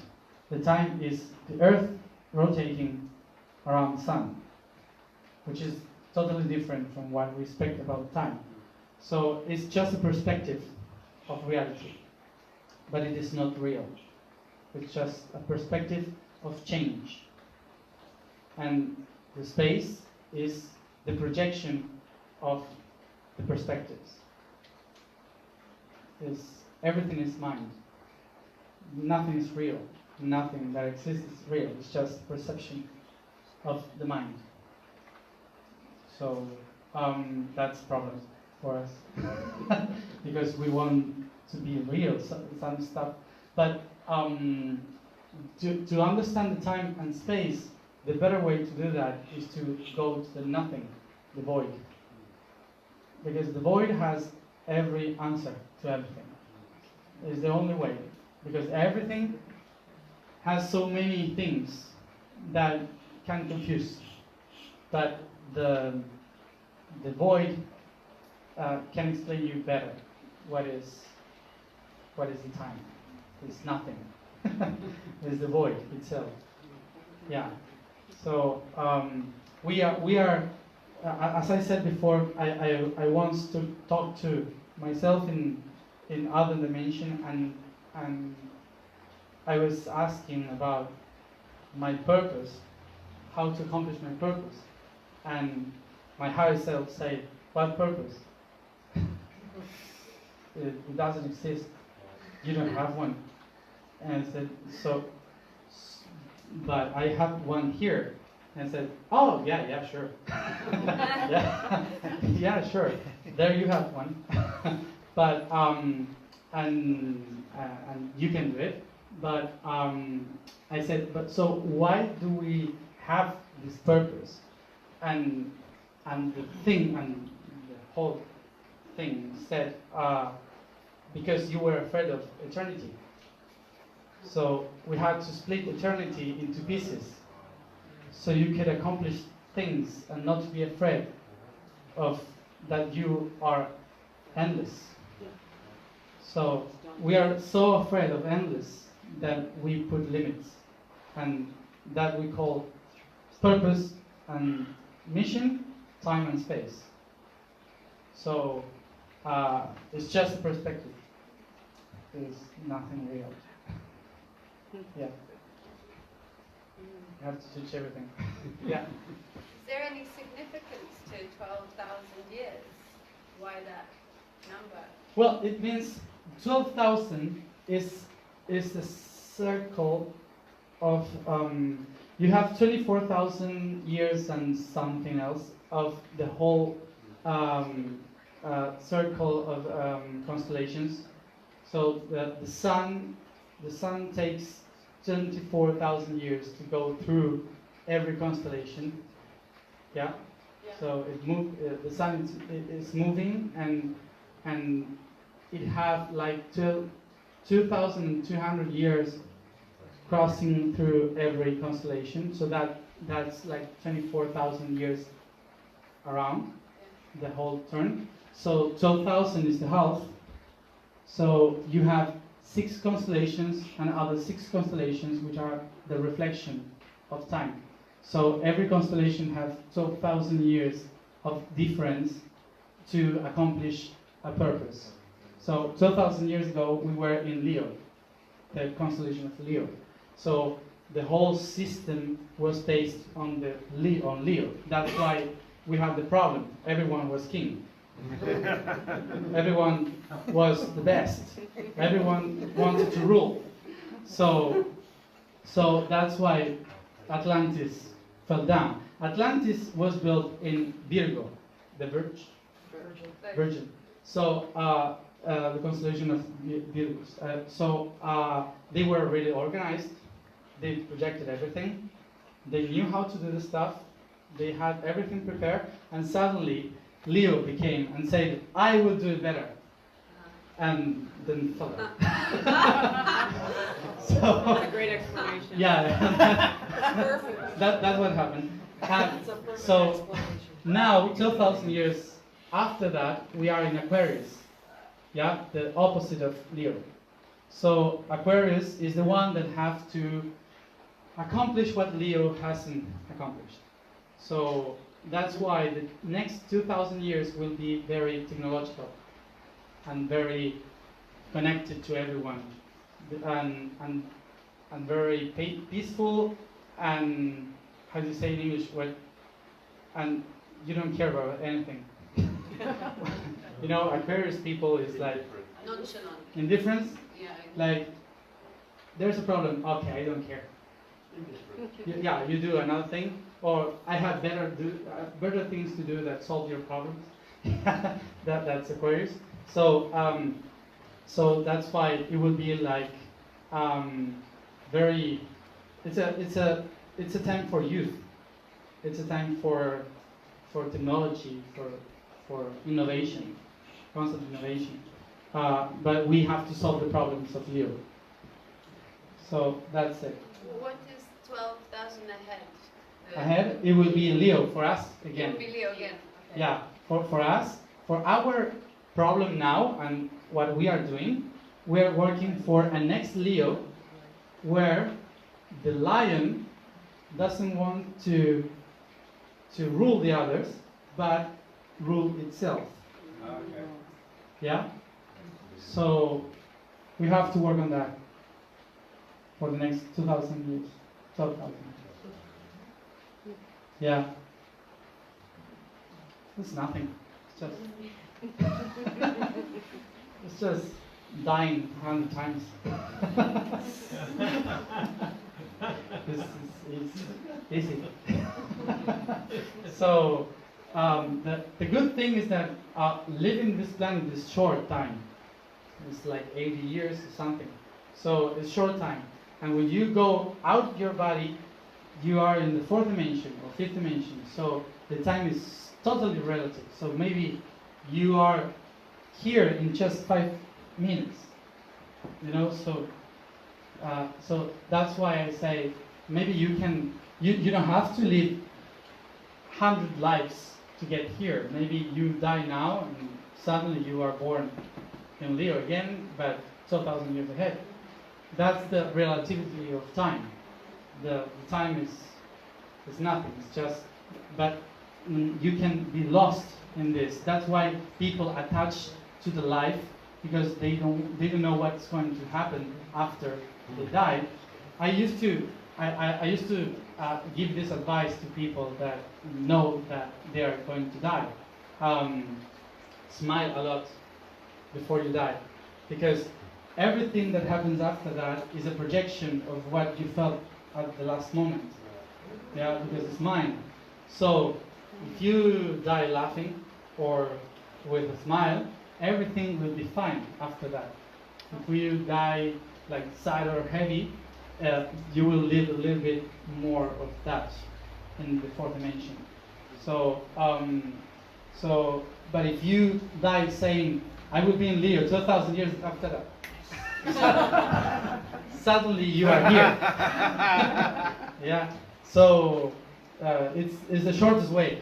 S2: The time is the Earth rotating around the sun, which is totally different from what we expect about time. So it's just a perspective of reality, but it is not real. It's just a perspective of change. And the space is the projection of the perspectives. Everything is mind. Nothing is real. Nothing that exists is real. It's just perception of the mind. So that's a problem for us because we want to be real, some stuff. But to understand the time and space, the better way to do that is to go to the nothing, the void. Because the void has every answer to everything. It's the only way. Because everything has so many things that can confuse. But the void can explain you better what is the time. It's nothing. It's the void itself. Yeah. So we are as I said before, I want to talk to myself in other dimension, and I was asking about my purpose, how to accomplish my purpose, and my higher self said, "What purpose? It doesn't exist. You don't have one." And I said, but I have one here. And I said, "Oh, yeah, sure." yeah, sure. There you have one. But and you can do it. But I said, but so why do we have this purpose? And the thing and the whole thing said, because you were afraid of eternity. So we had to split eternity into pieces, so you could accomplish things and not be afraid of that you are endless. So we are so afraid of endless that we put limits, and that we call purpose and mission, time and space. So it's just a perspective. There's nothing real. Yeah. You have to teach everything. Yeah.
S9: Is there any significance to 12,000 years? Why that number?
S2: Well, it means 12,000 is the circle of you have 24,000 years and something else of the whole circle of constellations. So the sun takes 24,000 years to go through every constellation. Yeah. So the sun is moving, and it have like 2,200 years crossing through every constellation. So that that's like 24,000 years around the whole turn. So 12,000 is the half. So you have 6 constellations and other 6 constellations which are the reflection of time. So every constellation has 12,000 years of difference to accomplish a purpose. So 12,000 years ago we were in Leo, the constellation of Leo. So the whole system was based on Leo. That's why we have the problem. Everyone was king. Everyone was the best. Everyone wanted to rule. So that's why Atlantis fell down. Atlantis was built in Virgo, the Virgin. So the constellation of Virgos. They were really organized. They projected everything. They knew how to do the stuff. They had everything prepared, and suddenly Leo became and said, "I will do it better," and then fell down.
S5: That's a great explanation.
S2: Yeah,
S7: Perfect.
S2: that's what happened.
S7: That's a perfect
S2: So
S7: explanation.
S2: now, 12,000 years after that, we are in Aquarius. Yeah, the opposite of Leo. So Aquarius is the one that has to accomplish what Leo hasn't accomplished. So that's why the next 2,000 years will be very technological and very connected to everyone, and very peaceful, and how do you say in English? Well, and you don't care about anything. You know, Aquarius people is like
S9: Nonchalant.
S2: indifference.
S9: Yeah.
S2: Like, there's a problem. Okay, I don't care. Yeah, you do another thing, or I have better things to do that solve your problems. That's Aquarius. So that's why it will be like very. It's a time for youth. It's a time for technology, for innovation, constant innovation. But we have to solve the problems of Leo. So that's it.
S9: What is 12,000 ahead?
S2: Ahead, it will be Leo for us
S9: It
S2: again.
S9: will be Leo again. Okay.
S2: Yeah, for us, for our problem now and what we are doing, we are working for a next Leo where the lion doesn't want to rule the others, but rule itself.
S6: Okay.
S2: Yeah? So we have to work on that for the next 2,000 years, 12,000. Yeah. It's nothing. It's just dying 100 times. It's easy. So the good thing is that living this planet is short time. It's like 80 years or something. So it's short time. And when you go out your body, you are in the 4th dimension or 5th dimension. So the time is totally relative. So maybe you are here in just 5 minutes. You know, so that's why I say maybe you don't have to live 100 lives to get here. Maybe you die now and suddenly you are born in Leo again, but 12,000 years ahead. That's the relativity of time. The time is nothing. It's just, but you can be lost in this. That's why people attach to the life, because they don't know what's going to happen after they die. I used to give this advice to people that know that they are going to die. Smile a lot before you die, because everything that happens after that is a projection of what you felt at the last moment. Yeah, because it's mine. So if you die laughing or with a smile, everything will be fine after that. If you die like sad or heavy, you will live a little bit more of that in the 4th dimension. So, but if you die saying, I will be in Leo 12,000 years after that, suddenly you are here. Yeah. So it's the shortest way.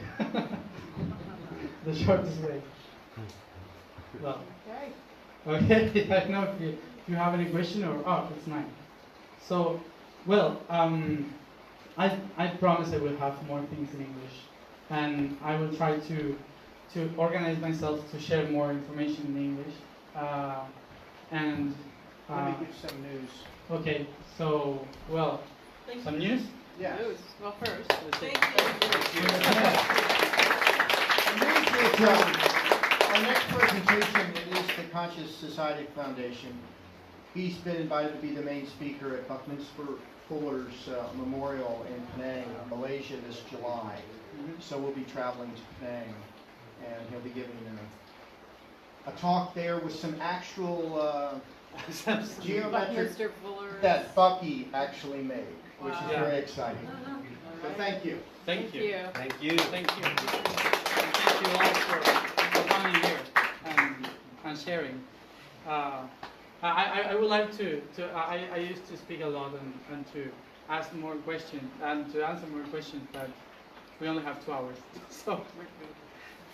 S2: The shortest way. Well, okay. I don't know if you have any question or it's 9. So, well, I promise I will have more things in English, and I will try to organize myself to share more information in English. And
S1: Let me give some news.
S2: okay, so well, some news.
S1: Yeah.
S5: News. Well, first.
S7: Thank you.
S1: The news is, our next presentation, it is the Conscious Society Foundation. He's been invited to be the main speaker at Buckminster Fuller's memorial in Penang, Malaysia this July. So we'll be traveling to Penang, and he'll be giving a talk there with some actual geometric
S5: Mr. Fuller.
S1: that Bucky actually made, which is
S5: Wow.
S1: very exciting. So thank you.
S2: Thank you.
S4: Thank you.
S2: Thank you. Thank you all for coming here and sharing. I would like to I used to speak a lot and to ask more questions and to answer more questions, but we only have 2 hours.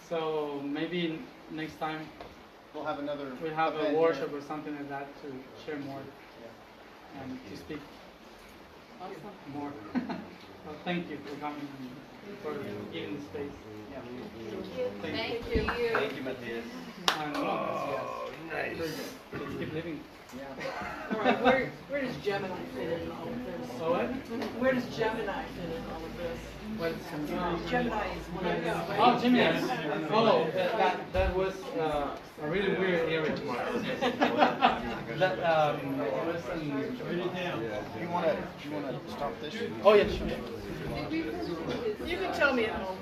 S2: So maybe next time
S1: We'll have another
S2: we'll have a
S1: event
S2: workshop
S1: here.
S2: or something like that to share more and to speak more. Well, thank you for coming and for giving the space. Yeah.
S9: Thank you.
S4: Thank you, Matías.
S2: And
S4: Nice.
S2: let's keep living.
S1: Yeah.
S7: All right, where does Gemini fit in all of this?
S2: So what?
S7: Where does Gemini fit in all of this? Gemini is one of the...
S2: Oh, Jimmy. Oh, that was a really weird area. That was
S1: You wanna stop this?
S2: oh yeah, sure.
S7: You can tell me at home.